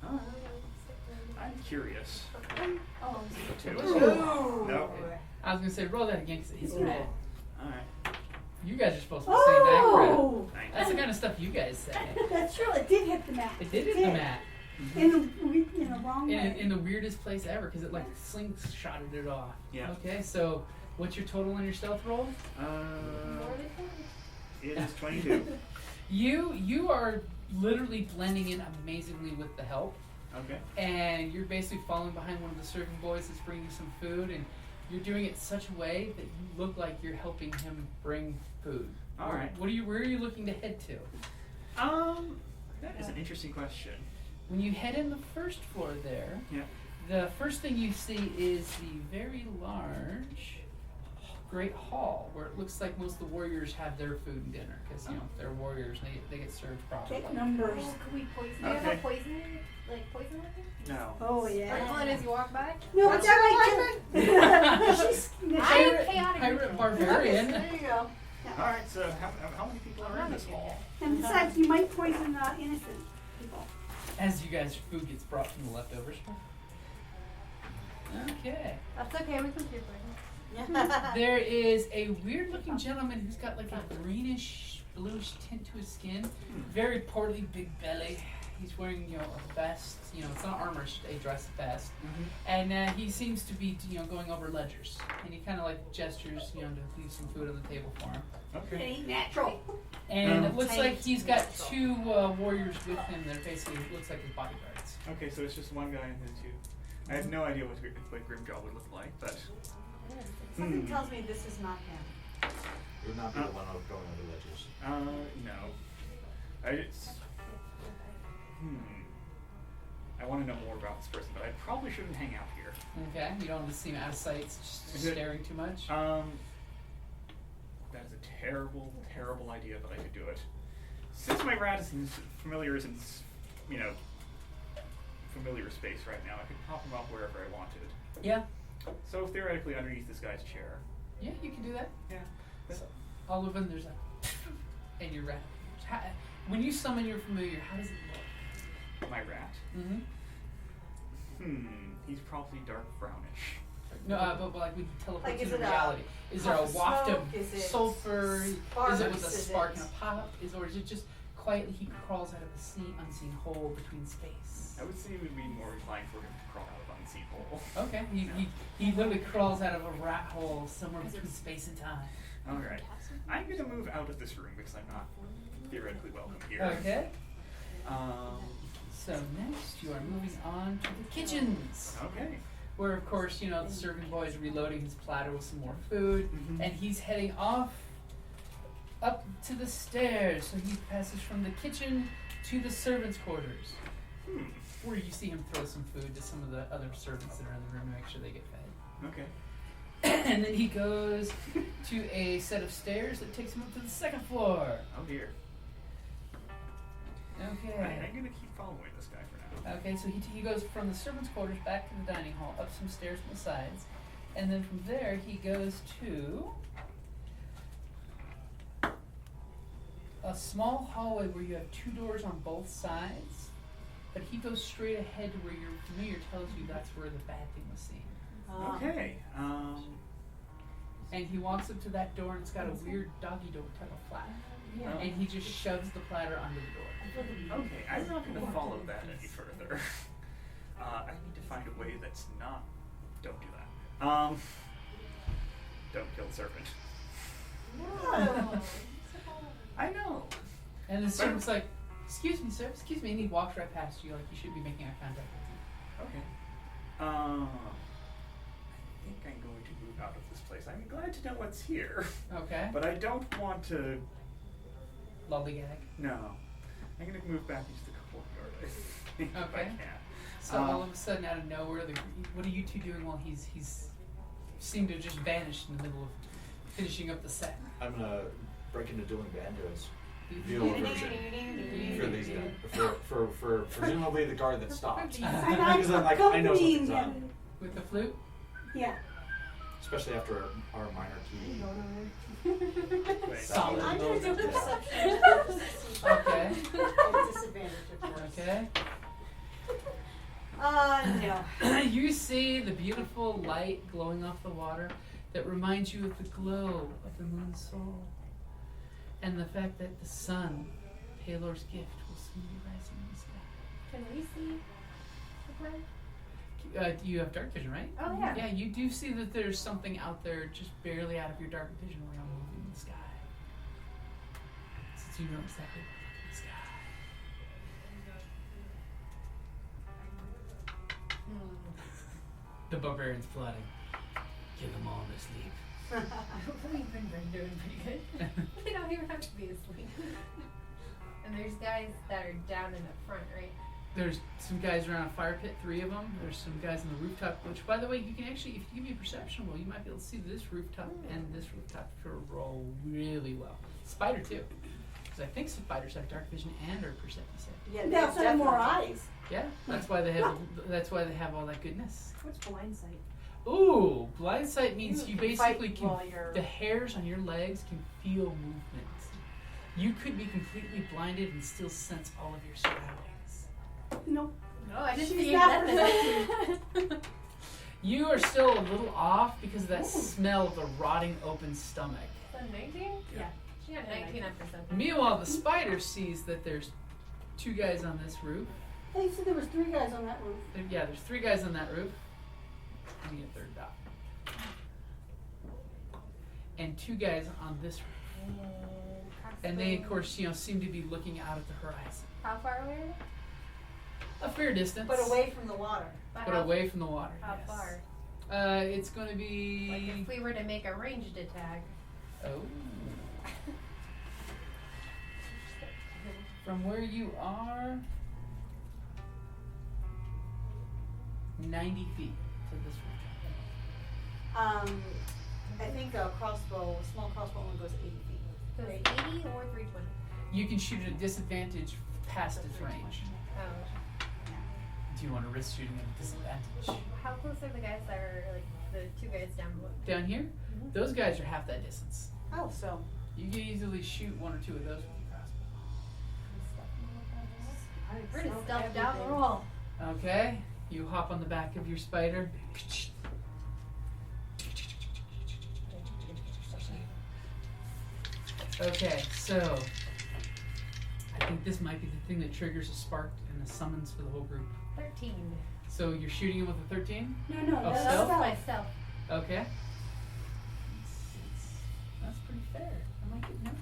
I'm curious. Oh, Two. Ooh. No. I was gonna say roll that again because it hits your head. Alright. You guys are supposed to be saying that crap. Oh! That's the kind of stuff you guys say. That's true. It did hit the mat. It did hit the mat In the wrong way. in the weirdest place ever because it like slingshotted it off. Yeah. Okay, so what's your total on your stealth roll? It is 22. You are literally blending in amazingly with the help. Okay. And you're basically following behind one of the serving boys that's bringing some food, and you're doing it such a way that you look like you're helping him bring food. All right. Where are you looking to head to? That is an interesting question. When you head in the first floor there, Yeah. the first thing you see is the very large great hall where it looks like most of the warriors have their food and dinner because they're warriors and they get served properly. Take numbers. Oh, can we poison? Do you have a poison? Like poison weapon? No. Oh yeah. Sprinkle it as you walk by? No, That's it's not like she's I am chaotic. Pirate barbarian. There you go. Alright, so how many people are in this hall? And besides, you might poison innocent people. As you guys' food gets brought from the leftovers. Okay. That's okay, we can keep it. There is a weird looking gentleman who's got like a greenish, bluish tint to his skin. Very portly, big belly. He's wearing, a vest. It's not armor, it's a dress vest. And he seems to be, going over ledgers. And he kind of like gestures, to leave some food on the table for him. Okay. It ain't natural. And it looks like he's got two warriors with him that basically looks like his bodyguards. Okay, so it's just one guy and the two. I have no idea what Grimjaw would look like, but Something tells me this is not him. It would not be the one going over ledges. no. I want to know more about this person, but I probably shouldn't hang out here. Okay, you don't want to see him out of sight, just staring too much. That is a terrible, terrible idea, but I could do it. Since my rat is in familiar space right now, I could pop him up wherever I wanted. Yeah. So theoretically, underneath this guy's chair. Yeah, you can do that. Yeah. So, all of them, there's a... And your rat. When you summon your familiar, how does it look? My rat. He's probably dark brownish. No, but like we can teleport Like, to is the it a reality. Is there a puff of waft smoke? of Is it sulfur? Is it with a sparks? Is spark it- and a pop? Or is it just quietly he crawls out of a unseen hole between space? I would say it would be more inclined for him to crawl out of unseen hole. Okay, he literally crawls out of a rat hole somewhere between space and time. Alright. I'm going to move out of this room because I'm not theoretically welcome here. Okay. Um, So next you are moving on to the kitchens. okay. Where of course, the serving boy is reloading his platter with some more food, and he's heading off up to the stairs. So he passes from the kitchen to the servants' quarters, where you see him throw some food to some of the other servants that are in the room to make sure they get fed. Okay. And then he goes to a set of stairs that takes him up to the second floor. Oh dear. Okay. I'm going to keep following this guy for now. Okay, so he goes from the servants' quarters back to the dining hall, up some stairs from the sides, and then from there he goes to a small hallway where you have two doors on both sides, but he goes straight ahead to where your familiar tells you that's where the bad thing was seen. Okay. And he walks up to that door and it's got a weird doggy door type of flap. And he just shoves the platter under the door. Okay, I'm not going to follow that any further. I need to find a way that's not... Don't do that. Don't kill the serpent. No. I know. And the servant's like, excuse me, sir, excuse me, and he walks right past you like you should be making eye contact with you. Okay. I think I'm going to move out of this place. I'm glad to know what's here. Okay. But I don't want to... Lollygag. No. I'm going to move back into the courtyard, I think, if I Okay. can. So all of a sudden, out of nowhere, what are you two doing while he's seemed to have just vanished in the middle of finishing up the set? I'm gonna break into doing banjos. Visual version for these guys. For presumably the guard that stopped. And Because I'm like, I know something's on. him. With the flute? Yeah. Especially after our minor key. Wait. Solid. I'm going to do Yeah. perception. Okay. Disadvantage, of course. Okay. No. You see the beautiful light glowing off the water that reminds you of the glow of the moon's soul. And the fact that the sun, Palor's gift, will soon be rising in the sky. Can we see the plane? You have dark vision, right? Oh, yeah. Yeah, you do see that there's something out there just barely out of your dark vision around moving in the sky. It's Do you know exactly what this guy? The barbarian's plotting. Kill them all in their sleep. We've been doing pretty good. They don't even have to be asleep. And there's guys that are down in the front, right? There's some guys around a fire pit, 3 of them. There's some guys on the rooftop, which, by the way, you can actually, if you give me a perception roll, you might be able to see this rooftop and this rooftop roll really well. Spider, too. Because I think spiders have dark vision and are perceptive. Yeah, they also have more eyes. Yeah, that's why they have. That's why they have all that goodness. What's blind sight? Ooh, blind sight means you basically fight can. while you're- The hairs on your legs can feel movement. You could be completely blinded and still sense all of your surroundings. No. No, I just She's figured not that. You are still a little off because of that smell of the rotting open stomach. Is that 19? Yeah. She got 19 on perception. Meanwhile, the spider sees that there's 2 guys on this roof. They said there was 3 guys on that roof. Yeah, there's 3 guys on that roof. I need a 3rd dot. And 2 guys on this roof. And they, of course, seem to be looking out at the horizon. How far away are they? A fair distance. But away from the water. But away from the water. How yes. far? It's going to be. Like if we were to make a ranged attack. Oh. From where you are, 90 feet to this rooftop. I think a small crossbow only goes 80 feet. So it's 80 or 320? You can shoot at a disadvantage past its range. Oh. Do you want to risk shooting at a disadvantage? How close are the guys that are, like, the 2 guys down below? Down here, those guys are half that distance. Oh, so. You can easily shoot 1 or 2 of those with your crossbow. We're just stealth down the roll. Okay, you hop on the back of your spider. Okay, so I think this might be the thing that triggers a spark and a summons for the whole group. 13. So you're shooting him with a 13? No, Oh, that's stealth? That's my stealth. Okay. That's pretty fair. I might get noticed.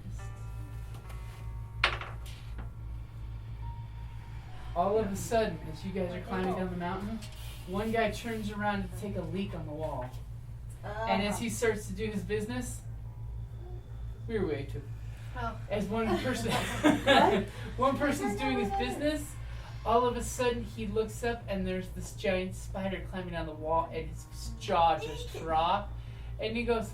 All of a sudden, as you guys are climbing down the mountain, one guy turns around to take a leak on the wall. And as he starts to do his business, we're way too. Oh. As one person's doing his business, all of a sudden he looks up and there's this giant spider climbing down the wall and his jaw just dropped. And he goes,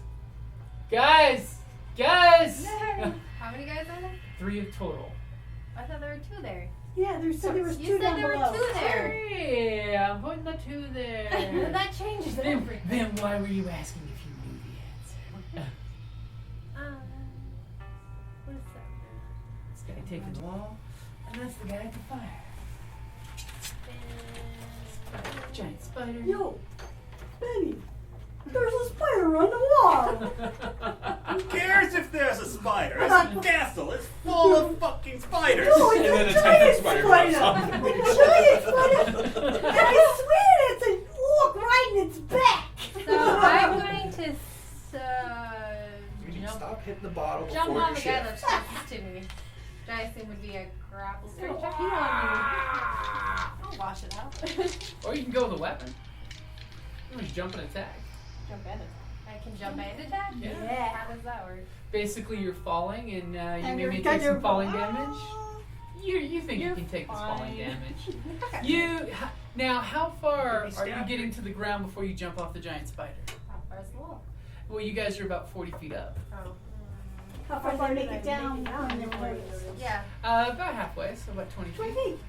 Guys! How many guys are there? 3 of total. I thought there were 2 there. Yeah, there said there was 2 You said down there below. were 2 there. Yeah, I'm putting the 2 there. That changes then everything. why were you asking if you knew the answer? What is that? This guy taking the wall, and that's the guy at the fire. Giant spider. Yo, Benny, there's a spider on the wall. Who cares if there's a spider? This castle is full of fucking spiders. No, it's And then a a giant giant spider. spider drops A on giant spider. And I swear it's a walk right in its back. So I'm going to You need to jump, stop hitting the bottle jump before on you the guy shift. that's closest to me. Which I assume would be a grapple strength check. I'll wash it out. Or you can go with a weapon. You can just jump and attack. Jump and attack. I can jump and attack? Yeah. How does that work? Basically, you're falling, and you And may you're take kind some of- falling damage. You think you You're can take this falling fine. damage. Okay. Now, how far Maybe are you stab getting her. to the ground before you jump off the giant spider? How far is the wall? Well, you guys are about 40 feet up. Oh. How far did I make it down when they were Yeah. About halfway, so about 20 20 feet. feet.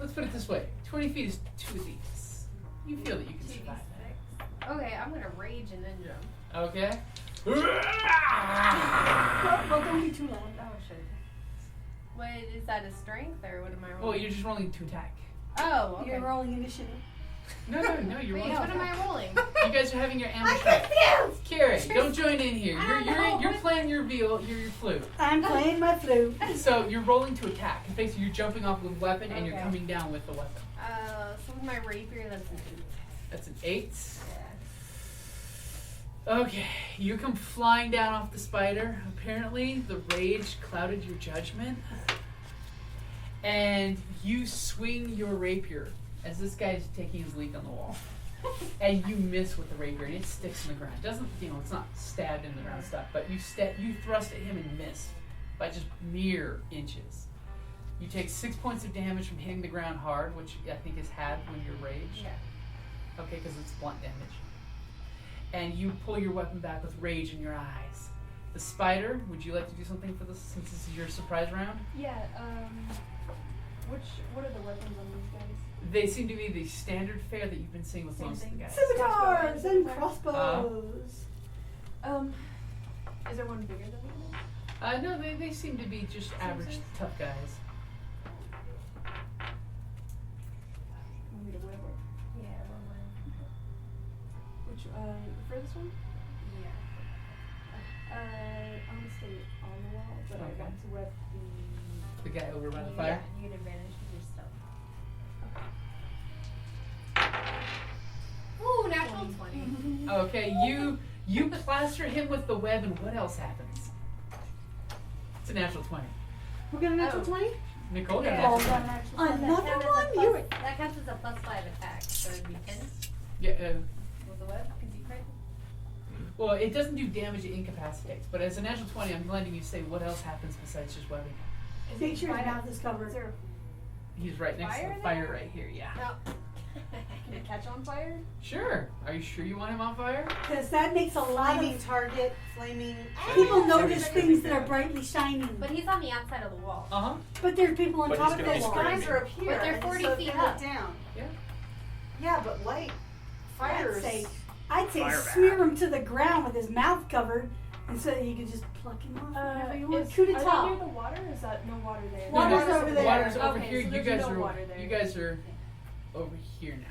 Let's put it this way: 20 feet is 2 of these. You feel that you can survive 2d6. Okay, I'm gonna rage and then jump. that. Okay. Well, don't be too loud. Oh shit. What is that? A strength or what am I rolling? Well, you're just rolling to attack. Oh, okay. You're rolling initiative. No, you're Wait, rolling. what To am attack. I rolling? You guys are having your ambush. I'm fight. confused. Kerrie, don't join in here. I don't know. You're playing your flute. I'm playing my flute. So you're rolling to attack. Basically, you're jumping off with a weapon and you're Okay. coming down with the weapon. So with my rapier, that's an 8. That's an 8. Okay, you come flying down off the spider. Apparently, the rage clouded your judgment. And you swing your rapier as this guy's taking his leap on the wall. And you miss with the rapier, and it sticks in the ground. It doesn't, it's not stabbed in the ground stuff, but you thrust at him and miss by just mere inches. You take 6 points of damage from hitting the ground hard, which I think is halved when you're raged. Yeah. Okay, because it's blunt damage. And you pull your weapon back with rage in your eyes. The spider, would you like to do something for this since this is your surprise round? Yeah, what are the weapons on these guys? They seem to be the standard fare that you've been seeing with most of the guys. Scimitars and crossbows. Is there one bigger than the No, they seem to be just average tough guys. Want me to whip it? Yeah, one. Which, for this one? Yeah. I'm gonna stay on the wall, but I Okay. want to whip The guy over by the Yeah, fire? you get advantage with your stealth. Ooh, natural 20. Okay, you plaster him with the web, and what else happens? It's a natural 20. We're gonna natural 20? Nicole got a Yeah. natural Oh, 20. another That one? counts as a You plus- that counts as a +5 attack, so it'd be 10 Yeah, with the web, because you crit. well, it doesn't do damage, it incapacitates. But as a natural 20, I'm letting you say what else happens besides just webbing him. make sure your mouth is covered. Is there He's right next to Fire the fire there? right here, yeah. No. can it catch on fire? Sure. Are you sure you want him on fire? Because that makes a lot Flaming of target, flaming. people Ah! notice Everything things could that are be brightly shining. But he's on the outside of the wall. Uh-huh. But there's people on But top he's of gonna the be wall. screaming. Guys are up here, But they're and 40 so feet they look up. down. Yeah. Yeah, but light fires. I'd say Fire back. smear him to the ground with his mouth covered, and so you can just pluck him off whenever you want. Coup Are they d'etat. near the water, or is that no water there? Water's no, over there. Water's over Okay, here. so You there's guys no are water there. you guys are over here now.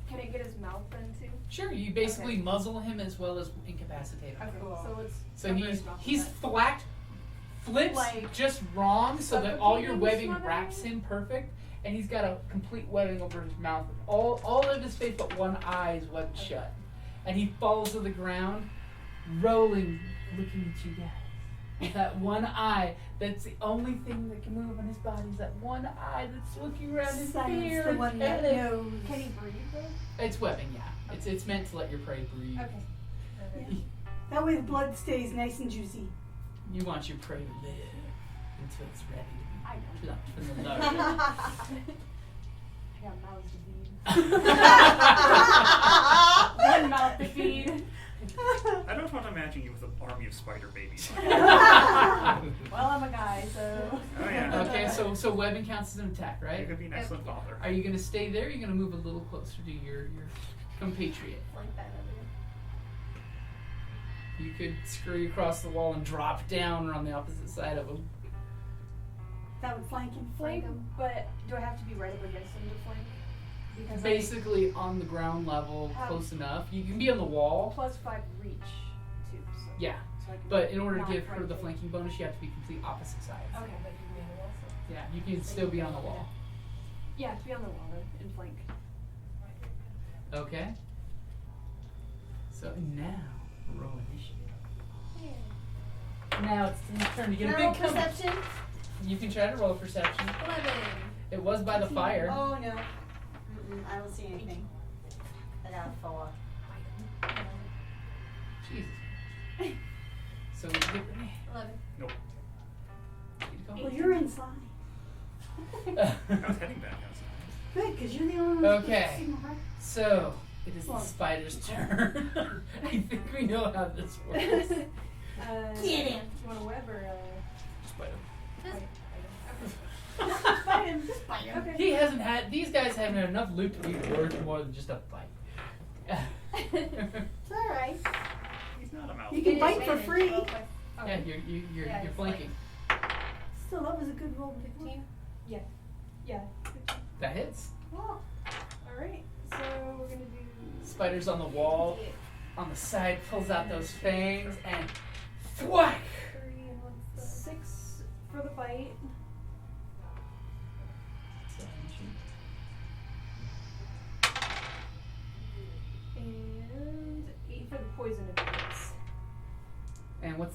Can it get his mouth then too? Sure, you basically muzzle him as well as incapacitate him. Okay, Cool. so let's So cover he's his mouth he's with flips Like, just wrong, so that all your suffocating, webbing wraps smothering? him perfect, and he's got a complete webbing over his mouth. All of his face but one eye is webbed shut, and he falls to the ground, rolling, looking at you guys. With that one eye, that's the only thing that can move on his body. Is that one eye that's looking around in Silence fear the and one that panic. knows. that. Can he breathe though? It's webbing, yeah. It's meant to let your prey breathe. Okay. That way the blood stays nice and juicy. You want your prey to live until it's ready I to know. be plucked from the load. I got mouths to feed. One mouth to feed. I don't want to imagine you with an army of spider babies. Well, I'm a guy, so. Oh yeah. Okay, so webbing counts as an attack, You right? could be an excellent father. Are you going to stay there? Or are you going to move a little closer to your compatriot? Like that over You could scurry across the wall and drop down on the opposite side of him. That would flank him. Flank, but do I have to be right up against him to flank? Because Basically on the ground level, How- close enough. You can be on the wall. +5 reach too. So. Yeah, So I can but in order to not give her right the there. flanking bonus, you have to be complete opposite sides. there. Okay, but you can be on the wall, so. Yeah, you can still be on the wall. Yeah, to be on the wall then, and flank. Okay. So now, roll initiative. Now it's your turn to get Can a I roll big comeback. perception? You can try to roll perception. 11. It was by the fire. Oh no. I don't see anything. I got a 4. Jesus. So we get Brittany. 11. Nope. Well, you're inside. I was heading back outside. Good, because you're the only one Okay. who's seen her. So it is the spider's turn. I think we know how this works. Get him. You want a web or Spider. Fight him. Just fight him. Okay. He hasn't had. These guys haven't had enough loot to be worth more than just a fight. It's all right. He's not a mouse. You can bite for free. Yeah, you're Yeah, it's flanking. Still, that was a good roll. 15. Yeah. That hits. All right. So we're gonna do. Spider's on the wall, on the side, pulls out those fangs and thwack. 3 and what's the 6 for the bite. And 8 for the poison if it hits.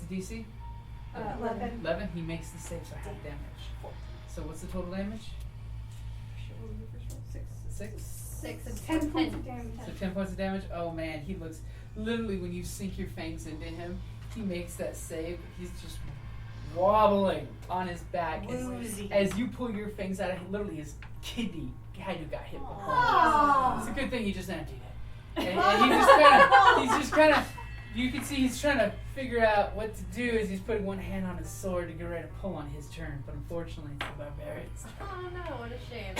the DC? 11. 11. He makes the save, so half damage. So what's the total damage? Shit, what was the first roll? 6. 6. 6 and 10 points of damage. So 10 points of damage. Oh man, he looks literally when you sink your fangs into him, he makes that save. He's just wobbling on his back as you pull your fangs out. Literally, his kidney kind of got hit before. It's a good thing he just emptied it. And he's just kind of. You can see he's trying to figure out what to do as he's putting one hand on his sword to get ready to pull on his turn. But unfortunately, it's the barbarian's turn. Oh no, what a shame.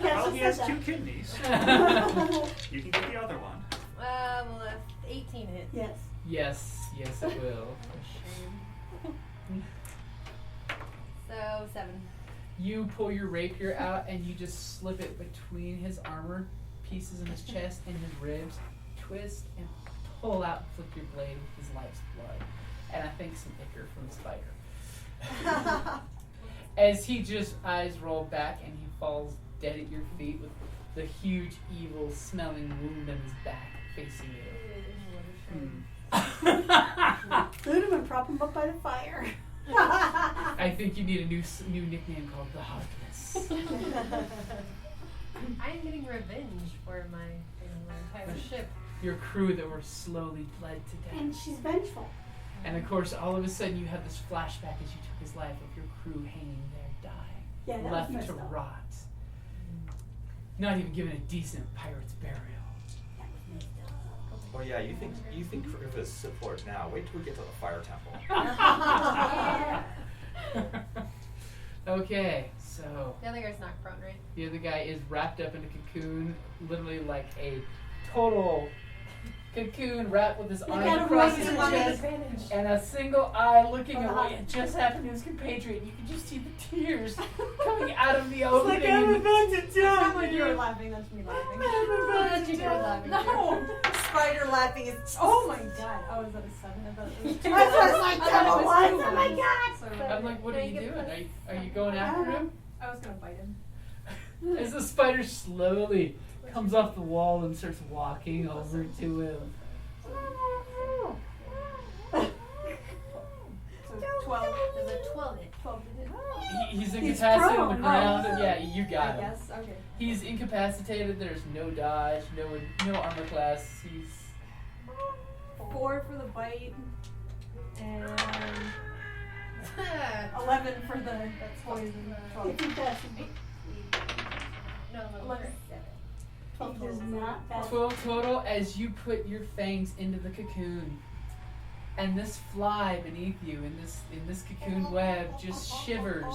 Well, he has 2 kidneys. You can get the other one. Well, 18 hit. Yes. Yes, it will. Shame. So 7. You pull your rapier out and you just slip it between his armor pieces in his chest and his ribs, twist and pull out and flick your blade with his life's blood. And I think some ichor from the spider. As he just eyes roll back and he falls dead at your feet with the huge, evil smelling wound in his back facing you. Loot him and prop him up by the fire. I think you need a new nickname called the Heartless. I am getting revenge for my entire ship. Your crew that were slowly bled to death. And she's vengeful. And of course, all of a sudden you have this flashback as you took his life of your crew hanging there dying. Yeah, that left was messed to up. rot. Not even given a decent pirate's burial. Oh yeah, you think of his support now. Wait till we get to the fire temple. Okay, so The other guy's not prone, right? the other guy is wrapped up in a cocoon, literally like a total cocoon wrapped with his arms gotta across run his to chest advantage. and a single eye looking at what had just happened to his compatriot. You can just see the tears coming out of the opening. Like, I'm about to It's not like die. you were laughing, that's me laughing. That's you guys laughing. No! Spider laughing is. Oh my god. Oh, is that a 7? I thought it was 2. I was like, I thought it was double 2. ones, oh my god! So, I'm like, what are you doing? Are you going after him? I was gonna bite him. As the spider slowly comes off the wall and starts walking over to him. So 12. There's a 12 hit. 12 to hit. He's He's incapacitated on the prone. ground. Oh. Yeah, you I got him. guess. Okay. He's incapacitated. There's no dodge, no armor class. He's 4 for the bite, and 11. 11 for the poison. 12. No, 11. 12 does not pass. 12 total as you put your fangs into the cocoon. And this fly beneath you in this cocoon web just shivers.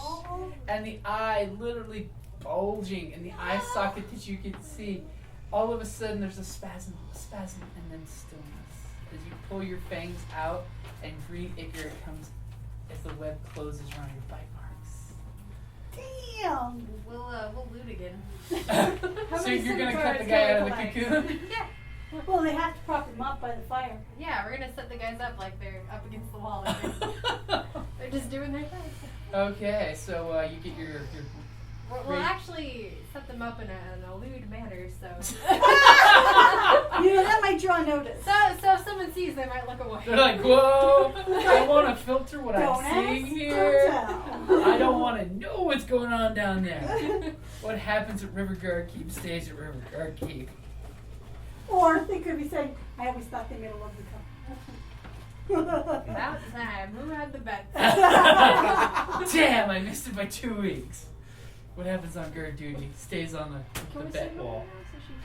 And the eye literally bulging in the eye socket that you can see. All of a sudden there's a spasm, and then stillness. As you pull your fangs out and green ichor comes as the web closes around your bite marks. Damn! We'll loot again. So you're gonna cut the guy out of the cocoon? Yeah. Well, they have to prop him up by the fire. Yeah, we're gonna set the guys up like they're up against the wall. Like they're just doing their thing. Okay, so you get your We'll actually set them up in an lewd manner, so You know, that might draw notice. so if someone sees, they might look away. They're like, whoa, I want to filter what Don't I'm seeing ask, here. don't tell. I don't want to know what's going on down there. What happens at Riverguard Keep stays at Riverguard Keep. Or they could be saying, I always thought they made a lovely couple. About time. Who had the bet? Damn, I missed it by 2 weeks. What happens on guard duty stays on the bet wall.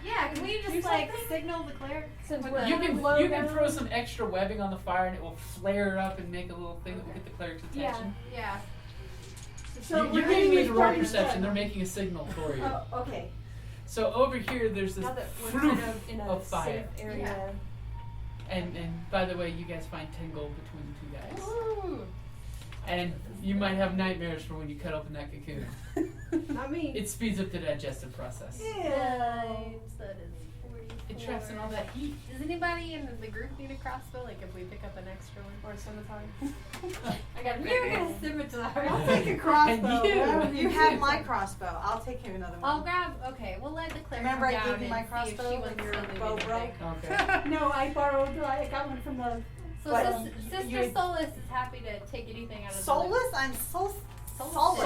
Yeah, can we just like signal the cleric? Since With we're the- You can low down. throw some extra webbing on the fire and it will flare up and make a little thing that will get the cleric's attention. Yeah. So You we're didn't getting need this to roll party perception. instead. They're making a signal for you. Oh, okay. So over here, there's this Now that we're fruit kind of in a of fire. safe area. And by the way, you guys find 10 gold between the 2 guys. Ooh. And you might have nightmares for when you cut open that cocoon. Not me. It speeds up the digestive process. Nice. That is 44. It traps in all that heat. Does anybody in the group need a crossbow? Like if we pick up an extra one? Or a scimitar. I got You're a gonna scimitar. I'll take a crossbow. And You have my crossbow. I'll take you another one. I'll grab. Okay, we'll let the cleric Remember I come gave down you my and see if crossbow she when wants your to loot bow anything. broke? Okay. No, I got one from the So But Sister Solace is happy to take anything out of Solace? I'm so Solace.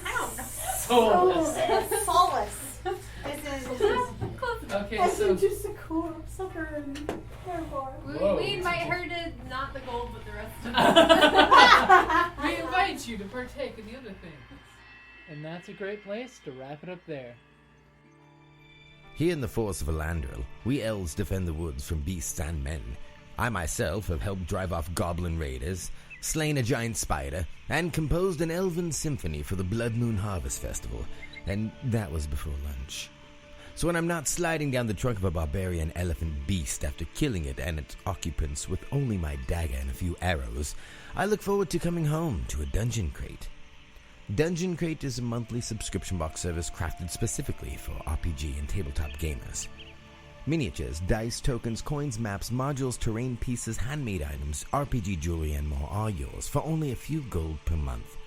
I don't know. Soulless. Solace. This is Okay, As so in just a cool sucker and hair bar. Whoa. We invite her to not the gold, but the rest of it. we invite you to partake in the other things. And that's a great place to wrap it up there. Here in the force of Outlander, we elves defend the woods from beasts and men. I myself have helped drive off goblin raiders, slain a giant spider, and composed an elven symphony for the Blood Moon Harvest Festival, and that was before lunch. So when I'm not sliding down the trunk of a barbarian elephant beast after killing it and its occupants with only my dagger and a few arrows, I look forward to coming home to a Dungeon Crate. Dungeon Crate is a monthly subscription box service crafted specifically for RPG and tabletop gamers. Miniatures, dice, tokens, coins, maps, modules, terrain pieces, handmade items, RPG jewelry, and more are yours for only a few gold per month.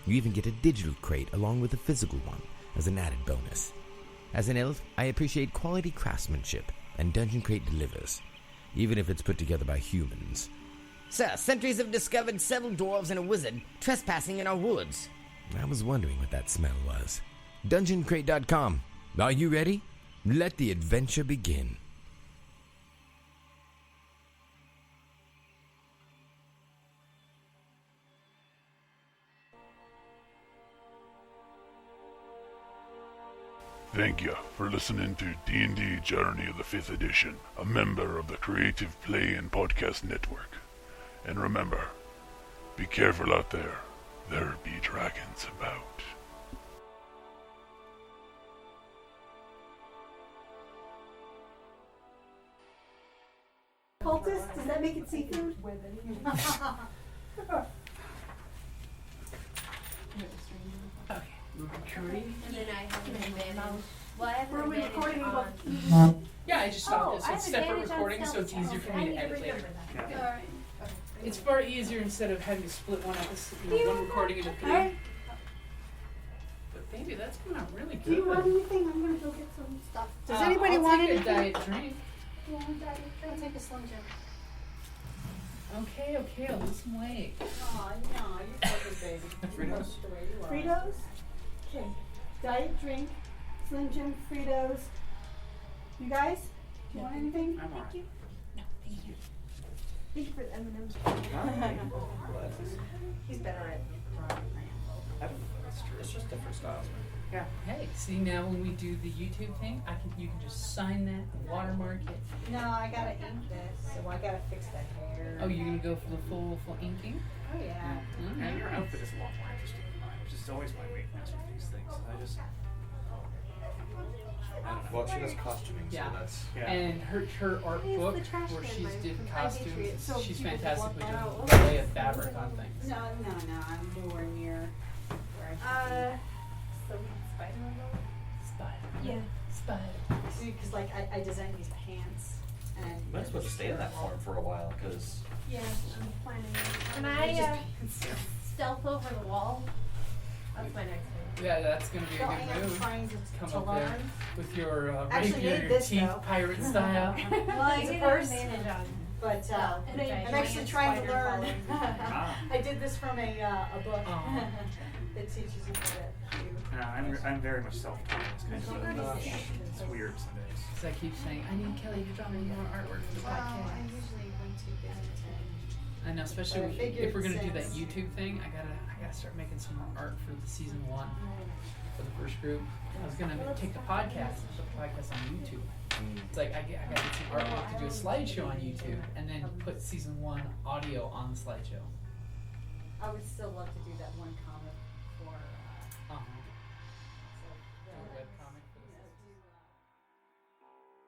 You even get a digital crate along with a physical one as an added bonus. As an elf, I appreciate quality craftsmanship, and Dungeon Crate delivers, even if it's put together by humans. Sir, sentries have discovered several dwarves and a wizard trespassing in our woods. I was wondering what that smell was. DungeonCrate.com. Are you ready? Let the adventure begin. Thank you for listening to D&D Journey of the 5th Edition, a member of the Creative Play and Podcast Network. And remember, be careful out there. There be dragons about. Cultist, does that make it seafood? Kerrie? And then I have an advantage. Well, I have an Were we advantage recording on... about? Yeah, I just stopped Oh, it, so I it's have separate advantage on recording, so it's stealth. easier for Okay, me I to need edit later. remember that. Alright. It's far easier instead of having to split one episode, one recording into three. Alright. But baby, that's coming out really Do you good. want anything? I'm gonna go get some stuff. Does anybody I'll want take anything? a diet drink. You want that? I'll take a Slim Jim. Okay, I'll lose some weight. Aw, no, you fucking baby. Fritos? The way you are. Fritos? Okay. Diet drink, Slim Jim, Fritos. You guys? Do you want anything? I'm alright. Thank you for the M&M's. He's better at It's just different styles, man. Hey, see now when we do the YouTube thing, you can just sign that, watermark it. No, I gotta ink this, so I gotta fix the hair. Oh, you're gonna go for the full inking? Oh, yeah. And your outfit is a lot more interesting than mine, which is always my weakness with these things. I don't know. Well, she does costuming, Yeah. so that's... Yeah. And her art Here's book, the trash where can, she's my did ID costumes, treat, so she's people can fantastic walk with that doing out. the lay of fabric on things. No, I'm nowhere near where I So Spider-Man? Spider. Yeah. Spider. see, because like I designed these pants, and Might as well just stay in that form for a while, because... Yeah, I'm planning. Can I stealth over the wall? That's my next one. Yeah, that's gonna be a So I good am move. trying Come to up there learn. with your Actually rapier, made your this, teeth, though. pirate style. Well, I It's a get purse. an advantage on But stealth. I'm which I actually giant trying to spider learn. Ah. I did this from a book Aw. that teaches you how to do. I'm very much self-taught. It's kind of it's weird some days. So I keep saying, I need Kelly to draw me more artwork for the Well, I podcast. usually went too busy I know, especially But I figured if we're gonna do that since- YouTube thing, I gotta start making some more art for the season 1 for the first group. I was gonna take the podcast and put the podcast on YouTube. It's like I gotta get some artwork to do a slideshow on YouTube and then put season 1 audio on the slideshow. I would still love to do that one comic for